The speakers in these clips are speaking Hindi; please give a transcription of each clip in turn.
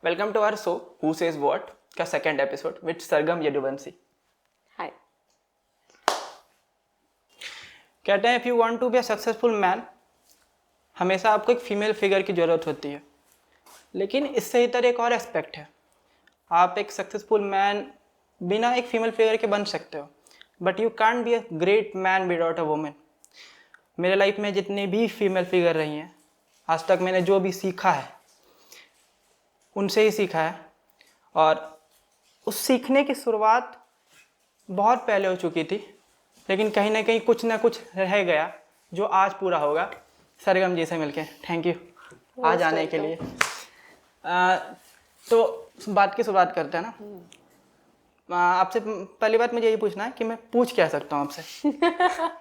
Welcome to our show who says what का second episode with Sargam Yaduvanshi. Hi. कहते हैं if you want to be a successful man, हमेशा आपको एक फीमेल फिगर की ज़रूरत होती है। लेकिन इससे इतर एक और एस्पेक्ट है, आप एक सक्सेसफुल मैन बिना एक फीमेल फिगर के बन सकते हो, but you can't be a great man without a women. मेरे लाइफ में जितनी भी फीमेल फिगर रही हैं, आज तक मैंने जो भी सीखा है उनसे ही सीखा है, और उस सीखने की शुरुआत बहुत पहले हो चुकी थी, लेकिन कहीं ना कुछ रह गया जो आज पूरा होगा। सरगम जी से मिलके थैंक यू आज आने के लिए। तो बात की शुरुआत करते हैं ना। आपसे पहली बात मुझे यही पूछना है कि मैं पूछ क्या सकता हूँ आपसे।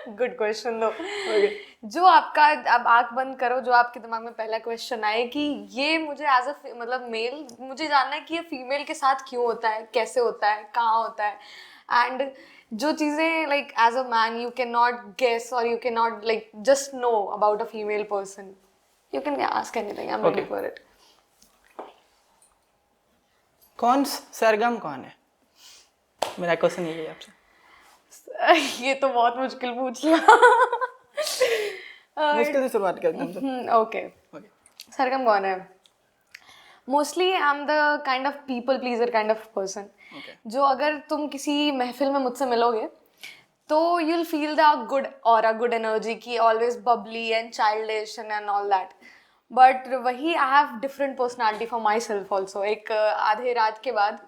गुड क्वेश्चन लो। जो आपका, अब आंख बंद करो, जो आपके दिमाग में पहला क्वेश्चन आए कि ये मुझे एज अ मतलब मेल मुझे जानना है कि ये फीमेल के साथ क्यों होता है, कैसे होता है, कहाँ होता है, एंड जो चीज़ें like as a man you can not guess और you can not like just know about a female person, you can ask anything, I am ready for it. Sargam कौन है? मेरा क्वेश्चन यही है आपसे। ये तो बहुत मुश्किल पूछ लिया। मुश्किल से शुरुआत करते हैं। ओके, सरगम कौन है? Mostly I am the kind of people pleaser kind of person, जो अगर तुम किसी महफिल में मुझसे मिलोगे तो you'll feel the good aura, good energy की always bubbly and childish and all that. But वही I have different personality for myself also. एक आधे रात के बाद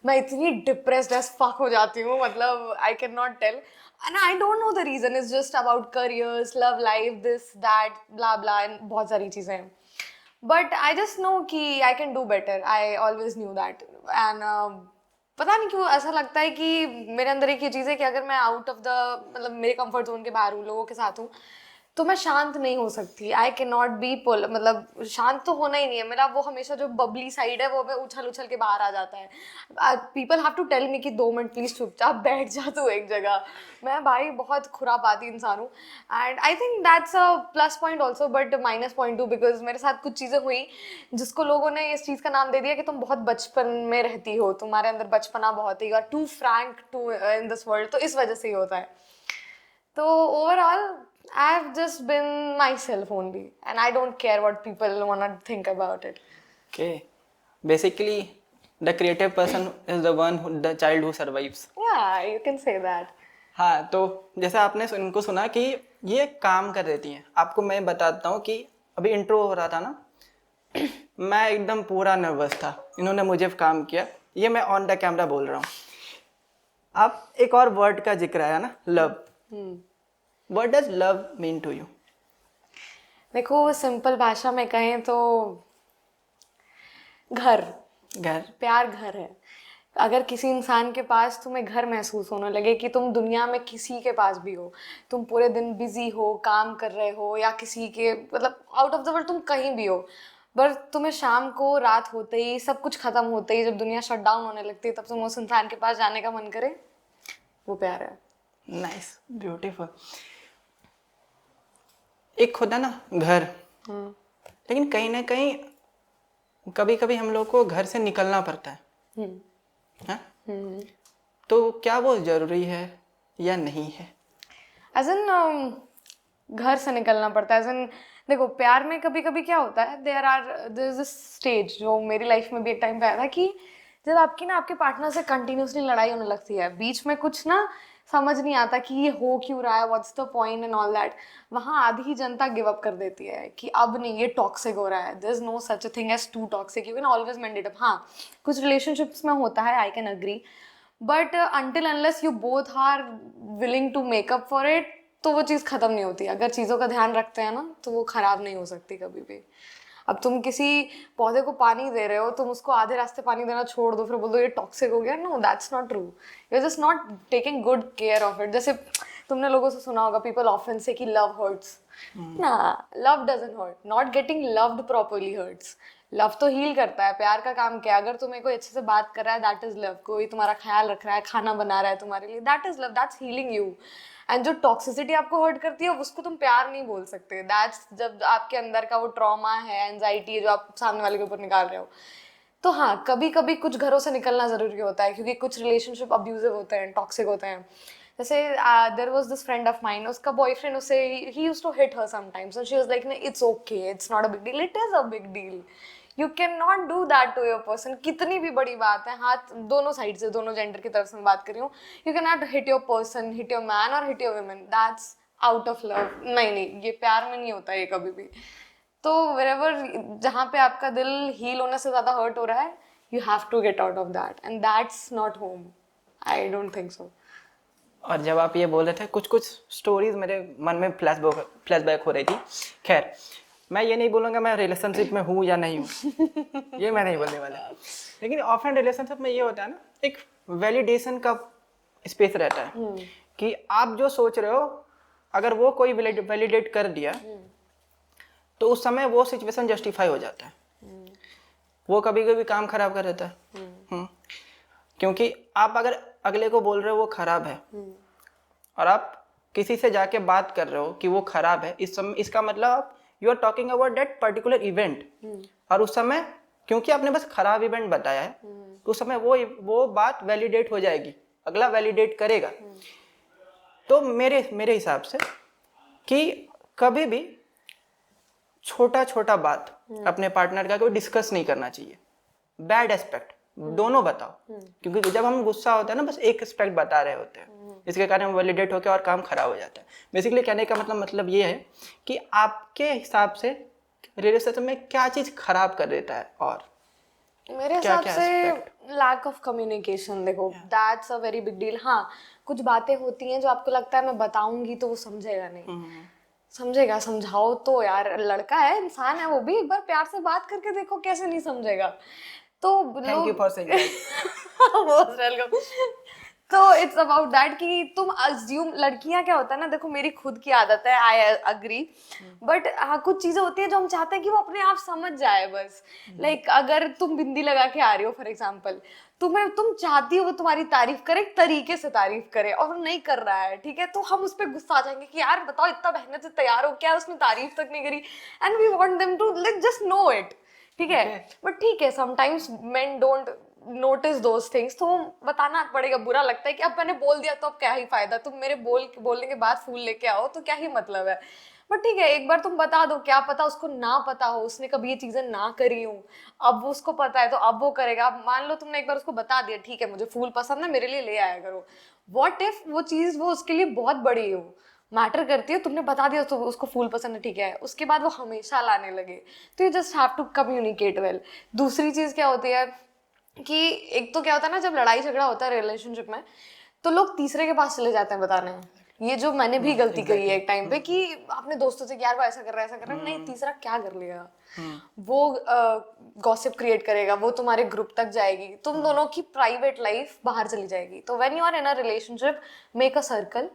मैं इतनी depressed as fuck हो जाती हूँ, मतलब I cannot tell. And I don't know the reason. It's just about careers, love life, this, that, blah blah, and बहुत सारी चीज़ें हैं. But I just know कि I can do better. I always knew that. And पता नहीं क्यों ऐसा लगता है कि मेरे अंदर एक ये चीज़ है कि अगर मैं आउट ऑफ द मतलब मेरे कंफर्ट जोन के बाहर हूँ, लोगों के साथ हूँ, तो मैं शांत नहीं हो सकती। आई कैन नॉट बी मतलब शांत तो होना ही नहीं है मेरा, वो हमेशा जो बबली साइड है वो मैं उछल उछल के बाहर आ जाता है। People have to tell me कि 2 मिनट प्लीज चुपचाप बैठ जा तू एक जगह। मैं भाई बहुत खुरापाती इंसान हूँ, and I think that's a plus point also, but minus point two, because मेरे साथ कुछ चीज़ें हुई जिसको लोगों ने इस चीज़ का नाम दे दिया कि तुम बहुत बचपन में रहती हो, तुम्हारे अंदर बचपना बहुत है, you are too frank to in this world, तो इस वजह से ही होता है। तो overall I've just been myself only, and I don't care what people wanna think about it. Okay, basically the creative person is the one the child who survives. Yeah, you can say that. हाँ, तो जैसे आपने इनको सुना कि ये काम कर देती हैं, आपको मैं बताता हूँ कि अभी इंट्रो हो रहा था ना, मैं एकदम पूरा नर्वस था, इन्होंने मुझे काम किया, ये मैं ऑन द कैमरा बोल रहा हूँ। आप एक और वर्ड का जिक्र आया ना, love. What does love mean to you? देखो, सिंपल भाषा में कहें तो घर प्यार घर है। अगर किसी इंसान के पास तुम्हें घर महसूस होने लगे कि तुम दुनिया में किसी के पास भी हो, तुम पूरे दिन बिजी हो, काम कर रहे हो, या किसी के मतलब आउट ऑफ द वर्ल्ड तुम कहीं भी हो, पर तुम्हें शाम को रात होते ही, सब कुछ खत्म होते ही, जब दुनिया शट डाउन होने लगती है, तब तुम उस इंसान के पास जाने का मन करे, वो प्यार है। Nice, beautiful. एक होता ना घर, लेकिन कहीं ना कहीं कभी कभी हम लोग को घर से निकलना पड़ता है। हाँ? तो क्या वो जरूरी है या नहीं है? एज इन घर से निकलना पड़ता है, एज इन देखो, प्यार में कभी कभी क्या होता है, देयर इज दिस स्टेज जो मेरी लाइफ में भी एक टाइम पे आया था कि जब आपकी ना आपके पार्टनर से कंटिन्यूसली लड़ाई होने लगती है, बीच में कुछ ना समझ नहीं आता कि ये हो क्यों रहा है, what's the point and all that, वहाँ आधी जनता गिव अप कर देती है कि अब नहीं, ये टॉक्सिक हो रहा है। There is no such a thing as too toxic, you can always mend it up. हाँ, कुछ रिलेशनशिप्स में होता है, I can agree, but until unless you both are willing to make up for it, तो वो चीज़ ख़त्म नहीं होती। अगर चीज़ों का ध्यान रखते हैं ना, तो वो ख़राब नहीं हो सकती कभी भी। अब तुम किसी पौधे को पानी दे रहे हो, तुम उसको आधे रास्ते पानी देना छोड़ दो, फिर बोल दो ये टॉक्सिक हो गया, no, that's not true. You are just not taking good care of it. जैसे तुमने लोगों से सुना होगा, पीपल ऑफन से कि लव हर्ट्स, ना, love doesn't hurt, not getting loved properly hurts. Love तो हील करता है। प्यार का काम क्या है? अगर तुम्हें कोई अच्छे से बात कर रहा है, दैट इज लव। कोई तुम्हारा ख्याल रख रहा है, खाना बना रहा है तुम्हारे लिए, that is love, that's healing you. And जो टॉक्सिसिटी आपको हर्ट करती है, उसको तुम प्यार नहीं बोल सकते। दैट्स जब आपके अंदर का वो ट्रॉमा है, एंजाइटी है, जो आप सामने वाले के ऊपर निकाल रहे हो। तो हाँ, कभी कभी कुछ घरों से निकलना जरूरी होता है, क्योंकि कुछ रिलेशनशिप अब्यूजिव होते हैं, टॉक्सिक होते हैं. जैसे there was this friend of mine, उसका बॉयफ्रेंड उसे ही used to hit her sometimes and she was like it's okay, it's not a big deal. It is a big deal. You can not do that to your person. कितनी भी बड़ी बात है, हाथ दोनों साइड से, दोनों जेंडर की तरफ से मैं बात कर रही हूँ. You can not hit your person, hit your man और hit your women. That's out of love. नहीं, ये प्यार में नहीं होता ये कभी भी. तो wherever, जहाँ पे आपका दिल हील होने से ज्यादा हर्ट हो रहा है, you have to get out of that, and that's not home. I don't think so. और जब आप ये बोल रहे थे, कुछ कुछ स्टोरीज मेरे मन में फ्लैशबैक हो रही थी. खैर, मैं ये नहीं बोलूँगा मैं रिलेशनशिप में हूँ या नहीं हूँ, ये मैं नहीं बोलने वाला. लेकिन ऑफलाइन रिलेशनशिप में ये होता है ना, एक वैलिडेशन का स्पेस रहता है कि आप जो सोच रहे हो, अगर वो कोई वैलिडेट कर दिया तो उस समय वो सिचुएशन जस्टिफाई हो जाता है. वो कभी कभी काम खराब कर देता है. क्योंकि आप अगर अगले को बोल रहे हो वो खराब है और आप किसी से जाके बात कर रहे हो कि वो खराब है, इस समय इसका मतलब you are talking about that particular event. और उस समय क्योंकि आपने बस खराब इवेंट बताया है, तो उस समय वो बात वैलिडेट हो जाएगी, अगला वैलिडेट करेगा. तो मेरे हिसाब से कि कभी भी छोटा छोटा बात अपने पार्टनर का कोई डिस्कस नहीं करना चाहिए. बैड एस्पेक्ट दोनों बताओ, क्योंकि जब हम गुस्सा होता है ना, बस एक एस्पेक्ट बता रहे होते हैं, इसके कारण वैलिडेट होकर और काम खराब हो जाता है. बेसिकली कहने का मतलब ये है कि आपके हिसाब से रिलेशनशिप में क्या चीज खराब कर देता है. और मेरे हिसाब से लैक ऑफ कम्युनिकेशन. देखो, that's a very big deal. हाँ, कुछ बातें होती हैं जो आपको लगता है मैं बताऊंगी तो वो समझेगा नहीं. समझेगा, समझाओ तो यार, लड़का है, इंसान है वो भी, एक बार प्यार से बात करके देखो, कैसे नहीं समझेगा. तो thank you for saying that. तो इट्स अबाउट दैट कि तुम अज्यूम. लड़कियां क्या होता है ना, देखो मेरी खुद की आदत है, आई अग्री, बट हाँ कुछ चीजें होती है जो हम चाहते हैं कि वो अपने आप समझ जाए बस. लाइक अगर तुम बिंदी लगा के आ रही हो फॉर एग्जाम्पल, तुम चाहती हो वो तुम्हारी तारीफ करे, एक तरीके से तारीफ करे, और वो नहीं कर रहा है, ठीक है, तो हम उस पर गुस्सा आ जाएंगे कि यार बताओ, इतना मेहनत से तैयार हो, क्या उसने तारीफ तक नहीं करी. And we want them to like just know it. ठीक है, बट ठीक है, sometimes men don't notice those things, तो बताना पड़ेगा. बुरा लगता है कि अब मैंने बोल दिया तो अब क्या ही फायदा, तुम मेरे बोलने के बाद फूल लेके आओ तो क्या ही मतलब है. बट ठीक है, एक बार तुम बता दो, क्या पता उसको ना पता हो, उसने कभी ये चीजें ना करी हो, अब उसको पता है तो अब वो करेगा. अब मान लो तुमने एक बार उसको बता दिया, ठीक है मुझे फूल पसंद है, मेरे लिए ले आया करो. व्हाट इफ वो चीज वो उसके लिए बहुत बड़ी हो, मैटर करती है, तुमने बता दिया तो उसको फूल पसंद है, ठीक है, उसके बाद वो हमेशा लाने लगे, तो you just have to communicate well. दूसरी चीज क्या होती है कि एक तो क्या होता है ना, जब लड़ाई झगड़ा होता है रिलेशनशिप में, तो लोग तीसरे के पास चले जाते हैं बताने. ये जो मैंने भी गलती करी है एक टाइम पे, कि आपने दोस्तों से यार वो ऐसा कर रहा है, ऐसा कर रहा है, नहीं, तीसरा क्या कर लिया, वो गॉसिप क्रिएट करेगा, वो तुम्हारे ग्रुप तक जाएगी, तुम दोनों की प्राइवेट लाइफ बाहर चली जाएगी. तो when you are in a relationship, make a circle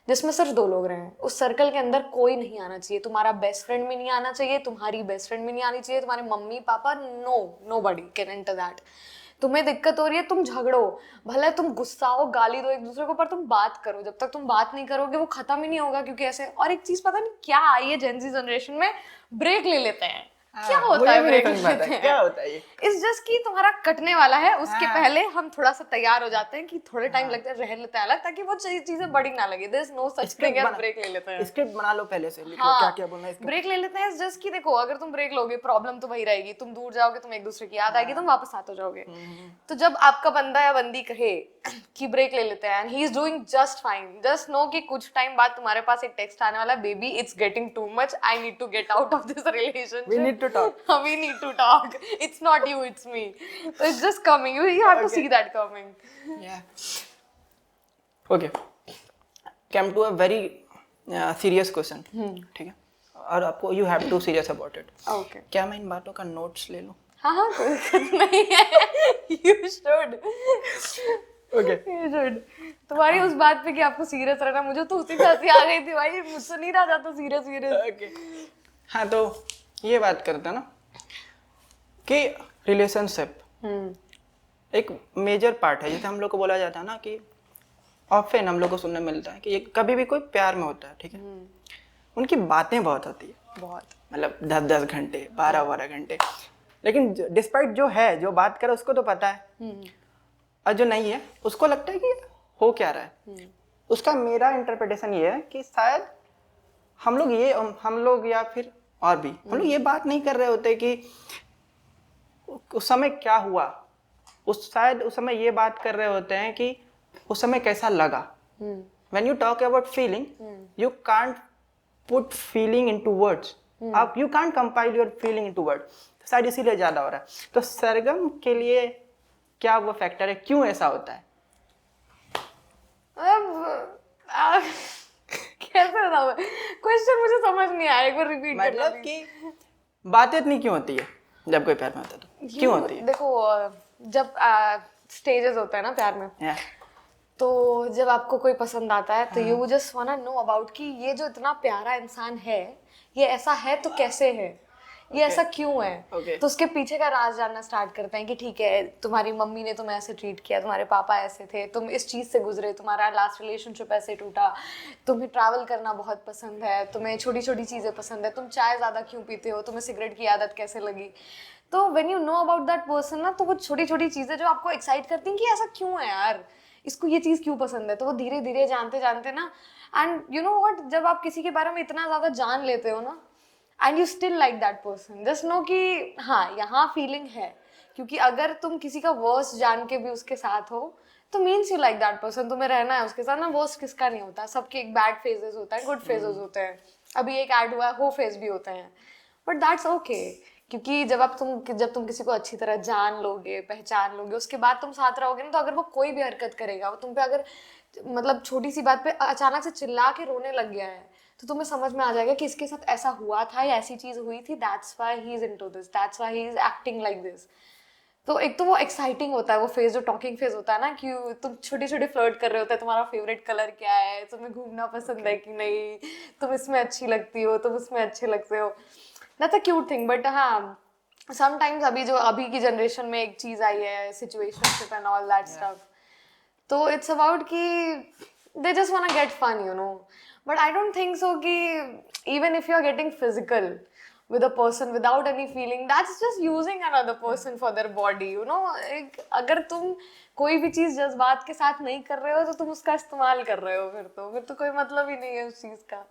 जिसमें सिर्फ 2 लोग रहे. उस सर्कल के अंदर कोई नहीं आना चाहिए. तुम्हारा बेस्ट फ्रेंड भी नहीं आना चाहिए, तुम्हारी बेस्ट फ्रेंड भी नहीं आनी चाहिए, तुम्हारे mummy papa, nobody can enter that. तुम्हें दिक्कत हो रही है, तुम झगड़ो, भले तुम गुस्सा हो, गाली दो एक दूसरे को, पर तुम बात करो. जब तक तुम बात नहीं करोगे वो खत्म ही नहीं होगा. क्योंकि ऐसे, और एक चीज पता नहीं क्या आई है जेनजी जनरेशन में, ब्रेक ले लेते हैं. क्या होता है ब्रेक लेते हैं? क्या होता है ये? इट्स जस्ट कि तुम्हारा कटने वाला है, उसके पहले हम थोड़ा सा तैयार हो जाते हैं कि थोड़े टाइम लगता है, रह लेते हैं अलग, ताकि वो चीजें बड़ी ना लगे. There is no such thing as break ले लेते हैं. स्क्रिप्ट बना लो पहले से, लिखो क्या क्या बोलना है. ब्रेक ले लेते हैं जस्ट कि देखो, अगर तुम ब्रेक लोगे प्रॉब्लम तो वही रहेगी, तुम दूर जाओगे, तुम एक दूसरे की याद आएगी, तुम वापस साथ हो जाओगे. तो जब आपका बंदा या बंदी कहे कि ब्रेक ले लेते हैं and he is doing just fine, just know कि कुछ टाइम बाद तुम्हारे पास एक टेक्स्ट आने वाला है, baby it's getting too much, I need to get out of this relationship, we need to talk, we need to talk, it's not you, it's me. So it's just coming, you have to see that coming. Yeah. Okay, come to a very serious question. ठीक है, और आपको you have to serious about it. Okay. क्या मैं इन बातों का नोट्स ले लूं? हाँ कोई दिक्कत नहीं है. You should. Okay. You should. तुम्हारी उस बात पे कि आपको सीरियस रहना, मुझे तो उसी पे हंसी आ गई थी भाई, मुझसे नहीं रहा जाता सीरियस. Okay. हाँ, तो ये बात करते हैं ना कि रिलेशनशिप एक मेजर पार्ट है. जैसे हम लोग को बोला जाता है ना कि ऑफन हम लोग को सुनने मिलता है कि ये कभी भी कोई प्यार में होता है, ठीक है, उनकी बातें बहुत होती है, बहुत, मतलब 10-10 घंटे, 12-12 घंटे. लेकिन डिस्पाइट जो है, जो बात करे उसको तो पता है, और जो नहीं है उसको लगता है कि हो क्या रहा है। उसका मेरा इंटरप्रिटेशन ये है कि शायद हम लोग या फिर और भी हम लोग ये बात नहीं कर रहे होते कि उस समय क्या हुआ, शायद उस समय ये बात कर रहे होते हैं कि उस समय कैसा लगा। When you talk about feeling, you can't put feeling into words. You can't compile your feeling into words. शायद इसीलिए ज्यादा हो रहा है। तो सरगम के लिए क्या वो फैक्टर है, क्यों ऐसा होता है? कैसे बताऊं? क्वेश्चन मुझे समझ नहीं आया, एक बार रिपीट करना। मतलब कि बातें इतनी क्यों होती है जब कोई प्यार में होता है तो क्यों होती है? देखो, जब स्टेजेस होता है ना प्यार में, तो जब आपको कोई पसंद आता है तो यू जस्ट वांना नो अबाउट कि ये जो इतना प्यारा इंसान है, ये ऐसा है तो कैसे है, ये ऐसा क्यों है। तो उसके पीछे का राज जानना स्टार्ट करते हैं कि ठीक है, तुम्हारी मम्मी ने तुम्हें ऐसे ट्रीट किया, तुम्हारे पापा ऐसे थे, तुम इस चीज़ से गुजरे, तुम्हारा लास्ट रिलेशनशिप ऐसे टूटा, तुम्हें ट्रैवल करना बहुत पसंद है, तुम्हें छोटी छोटी चीज़ें पसंद है, तुम चाय ज़्यादा क्यों पीते हो, तुम्हें सिगरेट की आदत कैसे लगी। तो when you know about that person ना, तो वो छोटी छोटी चीज़ें जो आपको एक्साइट करती हैं कि ऐसा क्यों है यार, इसको ये चीज़ क्यों पसंद है, तो वो धीरे धीरे जानते जानते ना, एंड यू नो व्हाट, जब आप किसी के बारे में इतना ज़्यादा जान लेते हो ना, and you still like that person, just know कि हाँ यहाँ फीलिंग है। क्योंकि अगर तुम किसी का वर्स्ट जान के भी उसके साथ हो तो means you like that person, तुम्हें रहना है उसके साथ ना। वर्स्ट किसका नहीं होता, सबके एक बैड फेजेस होता है, गुड फेजेस होते हैं, अभी एक ऐड हुआ है हो फेज भी होते हैं, बट दैट्स ओके। क्योंकि जब तुम किसी को अच्छी तरह जान लोगे, पहचान लोगे, उसके बाद तुम साथ रहोगे ना, तो अगर वो कोई भी हरकत करेगा, वो तुम पे अगर मतलब छोटी सी बात पे अचानक से चिल्ला के रोने लग गया है, तो तुम्हें समझ में आ जाएगा कि इसके साथ ऐसा हुआ था या ऐसी चीज हुई थी, that's why he is into this, that's why he is acting like this. तो एक तो वो एक्साइटिंग होता है, वो फेज जो टॉकिंग फेज होता है ना, कि तुम छोटे छोटे फ्लर्ट कर रहे होते हैं, तुम्हारा फेवरेट कलर क्या है, तुम्हें घूमना पसंद है कि नहीं, तुम इसमें अच्छी लगती हो, तुम उसमें अच्छे लगते हो, that's a cute thing. But हाँ, समटाइम्स अभी की जनरेशन में एक चीज आई है, situationship and all that stuff, तो इट्स अबाउट कि they just want to get fun, you know. But I don't think so कि even if you're getting physical with a person without any feeling, that's just using another person for their body, you know. अगर तुम कोई भी चीज़ जज्बात के साथ नहीं कर रहे हो तो तुम उसका इस्तेमाल कर रहे हो, फिर तो कोई मतलब ही नहीं है उस चीज़ का।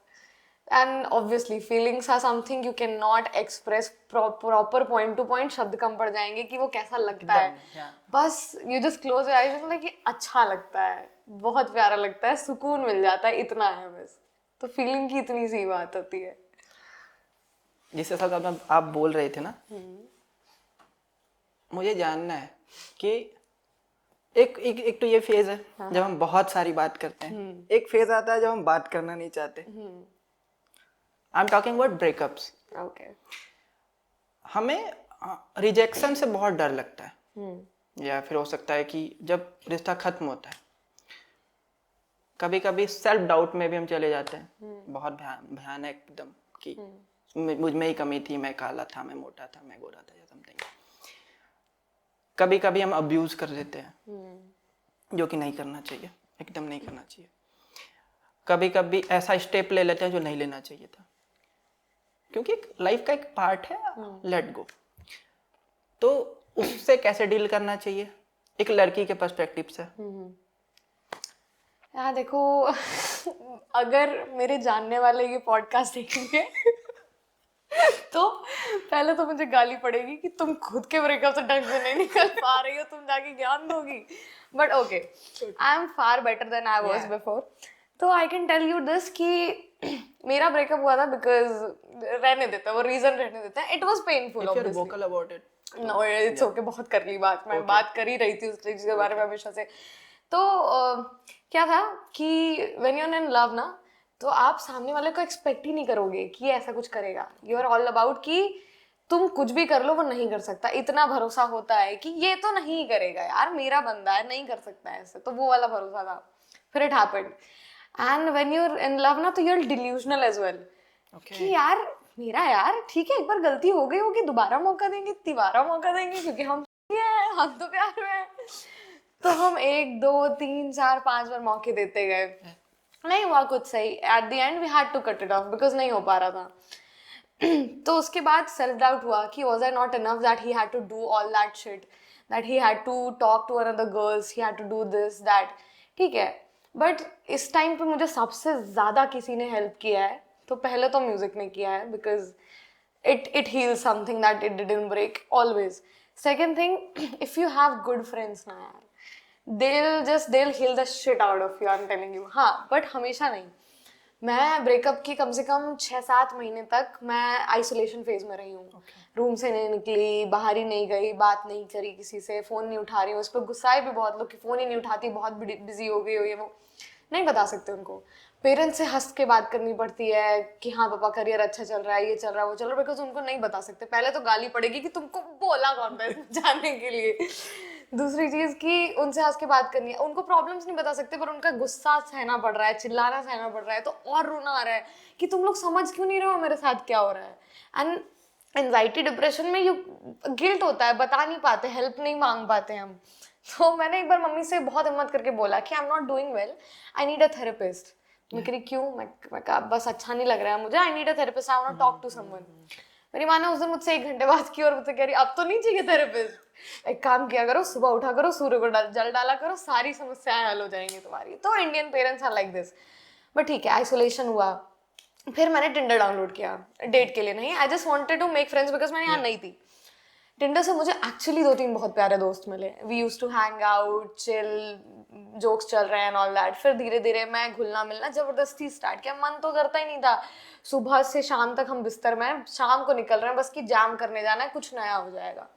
And obviously feelings are something you cannot express proper point to point, शब्द कम पड़ जाएंगे कि वो कैसा लगता है। बस you just close your eyes and like अच्छा लगता है, बहुत प्यारा लगता है, सुकून मिल जाता है, इतना है बस। तो फीलिंग की इतनी सी बात होती है। जिस साथ आप बोल रहे थे ना, मुझे जानना है कि एक तो ये फेज है जब हम बहुत सारी बात करते हैं, एक फेज आता है जब हम बात करना नहीं चाहते। I am talking about breakups. Okay. हमें रिजेक्शन से बहुत डर लगता है, या फिर हो सकता है कि जब रिश्ता खत्म होता है, कभी कभी सेल्फ डाउट में भी हम चले जाते हैं, बहुत भयानक एकदम कि मुझ में ही कमी थी, मैं काला था, मैं मोटा था, मैं गोरा था, या समथिंग। कभी कभी हम अब्यूज कर देते हैं, जो कि नहीं करना चाहिए, एकदम नहीं करना चाहिए। कभी कभी ऐसा स्टेप ले लेते हैं जो नहीं लेना चाहिए था, क्योंकि लाइफ का एक पार्ट है, लेट गो। तो उससे कैसे डील करना चाहिए एक लड़की के पर्सपेक्टिव से? यार देखो, अगर मेरे जानने वाले ये पॉडकास्ट देखेंगे तो पहले तो मुझे गाली पड़ेगी कि तुम खुद के ब्रेकअप से ढंग से नहीं निकल पा रही हो, तुम जाके ज्ञान दोगी। But okay, I am far better than I was before. तो I can tell you this कि मेरा ब्रेकअप हुआ था बिकॉज, रहने देता है वो रीजन, रहने देता है, it was painful obviously. Vocal about it, no it's okay, बहुत कर ली बात, मैं बात कर ही रही थी उस चीज के बारे में हमेशा से। तो क्या था कि when you are in love ना, तो आप सामने वाले को एक्सपेक्ट ही नहीं करोगे कि ऐसा कुछ करेगा। यू आर ऑल अबाउट कि तुम कुछ भी कर लो वो नहीं कर सकता, इतना भरोसा होता है कि ये तो नहीं करेगा यार, मेरा बंदा है, नहीं कर सकता है ऐसे, तो वो वाला भरोसा था। फिर it happened, and when you are in love ना, तो you are delusional as well कि यार मेरा यार ठीक है, एक बार गलती हो गई होगी, दोबारा मौका देंगे, तिबारा मौका देंगे, क्योंकि हम तो प्यार में हैं। तो हम 1 2 3 4 5 बार मौके देते गए, नहीं हुआ कुछ सही। At the end we had to cut it off because नहीं हो पा रहा था। तो उसके बाद सेल्फ डाउट हुआ कि was I not enough that he had to do all that shit, that he had to talk to another girls, he had to do this that. ठीक है, बट इस टाइम पे मुझे सबसे ज़्यादा किसी ने हेल्प किया है तो पहले तो म्यूज़िक ने किया है, because it heals something that it didn't break always. Second thing, if you have good friends ना यार, they'll heal the shit out of you, I'm telling you. हाँ, but हमेशा नहीं. मैं ब्रेकअप की कम से कम 6-7 महीने तक मैं आइसोलेशन फेज में रही हूँ. रूम से नहीं निकली, बाहर ही नहीं गई, बात नहीं करी किसी से, फ़ोन नहीं उठा रही हूँ. उस पर गुस्साए भी बहुत लोग कि फ़ोन ही नहीं उठाती, बहुत बिजी हो गई हो, ये वो नहीं बता सकते उनको. पेरेंट्स से हंस के बात करनी पड़ती है कि हाँ पापा करियर अच्छा चल रहा है, ये चल रहा है, वो चल रहा है, बिकॉज उनको नहीं बता सकते. पहले तो गाली पड़ेगी कि तुमको बोला कौन था इसमें जाने के लिए. दूसरी चीज़ कि उनसे हंस के बात करनी है. उनको प्रॉब्लम्स नहीं बता सकते, पर उनका गुस्सा सहना पड़ रहा है, चिल्लाना सहना पड़ रहा है, तो और रोना आ रहा है कि तुम लोग समझ क्यों नहीं रहे हो मेरे साथ क्या हो रहा है. एंड एंजाइटी डिप्रेशन में यू गिल्ट होता है, बता नहीं पाते, हेल्प नहीं मांग पाते हम. तो मैंने एक बार मम्मी से बहुत हिम्मत करके बोला कि I am not doing well, I need a therapist. मैं कह रही क्यों, मैं कहा बस अच्छा नहीं लग रहा है मुझे, I need a therapist, I want to talk to someone. मेरी माँ ने उस दिन मुझसे 1 घंटे बात की और मुझसे कह रही अब तो नहीं चाहिए थेरेपिस्ट, एक काम किया करो, सुबह उठा करो, सूर्य को जल डाला करो, सारी समस्याएं हल हो जाएंगी तुम्हारी. तो Indian parents are like this. But ठीक है, आइसोलेशन हुआ. फिर मैंने टिंडर डाउनलोड किया, डेट के लिए नहीं, I just wanted to make friends, because मैं यहाँ नहीं थी. टिंडर से मुझे एक्चुअली 2-3 बहुत प्यारे दोस्त मिले. We used to hang out, chill, jokes चल रहे हैं एंड ऑल दैट. फिर धीरे धीरे मैं घुलना मिलना जबरदस्ती स्टार्ट किया. मन तो करता ही नहीं था. सुबह से शाम तक हम बिस्तर में, शाम को निकल रहे हैं बस कि जैम करने जाना है, कुछ नया हो जाएगा.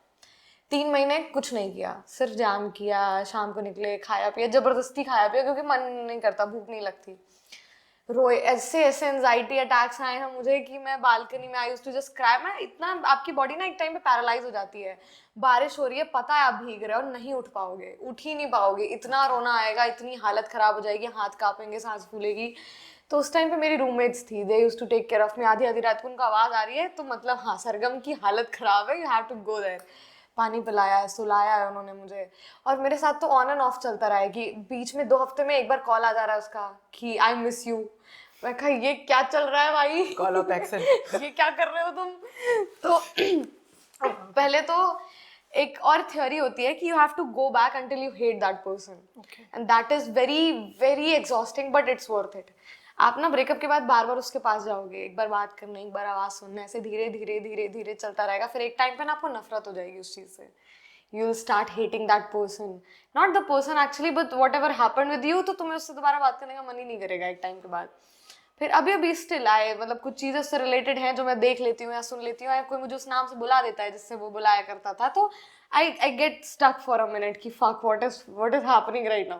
3 महीने कुछ नहीं किया, सिर्फ जैम किया, शाम को निकले, खाया पिया, जबरदस्ती खाया पिया क्योंकि मन नहीं करता, भूख नहीं लगती. रोए, ऐसे ऐसे एंजाइटी अटैक्स आए हैं मुझे कि मैं बालकनी में I used to just cry. मैं इतना, आपकी बॉडी ना एक टाइम पे पैरालाइज हो जाती है. बारिश हो रही है, पता है आप भीग रहे हो और नहीं उठ पाओगे, उठ ही नहीं पाओगे, इतना रोना आएगा, इतनी हालत खराब हो जाएगी, हाथ कांपेंगे, सांस फूलेगी. तो उस टाइम पे मेरी रूममेट्स थी, they used to take care of me. आधी आधी रात को उनको आवाज़ आ रही है तो मतलब हाँ सरगम की हालत खराब है, you have to go there. पानी पिलाया है, सुलाया है उन्होंने मुझे. और मेरे साथ तो ऑन एंड ऑफ चलता रहा है कि बीच में 2 हफ्ते में एक बार कॉल आ जा रहा है उसका कि आई मिस यू. मैं कहा ये क्या चल रहा है भाई, कॉल ऑफ एक्शन, ये क्या कर रहे हो तुम. तो पहले तो एक और थ्योरी होती है कि you have to go back until you hate that person, and that is very very exhausting, but it's worth it. आप ना ब्रेकअप के बाद बार बार उसके पास जाओगे, एक बार बात करने, एक बार आवाज़ सुनने, ऐसे धीरे धीरे धीरे धीरे चलता रहेगा. फिर एक टाइम पे ना आपको नफरत हो जाएगी उस चीज़ से. You will start hating that person, not the person actually, but what ever happen with you. तो तुम्हें उससे दोबारा बात करने का मन ही नहीं करेगा एक टाइम के बाद. फिर अभी स्टिल आए, मतलब कुछ चीज़ें उससे रिलेटेड हैं जो मैं देख लेती हूँ या सुन लेती हूँ, या कोई मुझे उस नाम से बुला देता है जिससे वो बुलाया करता था, तो I get stuck for a minute कि fuck what is happening right now.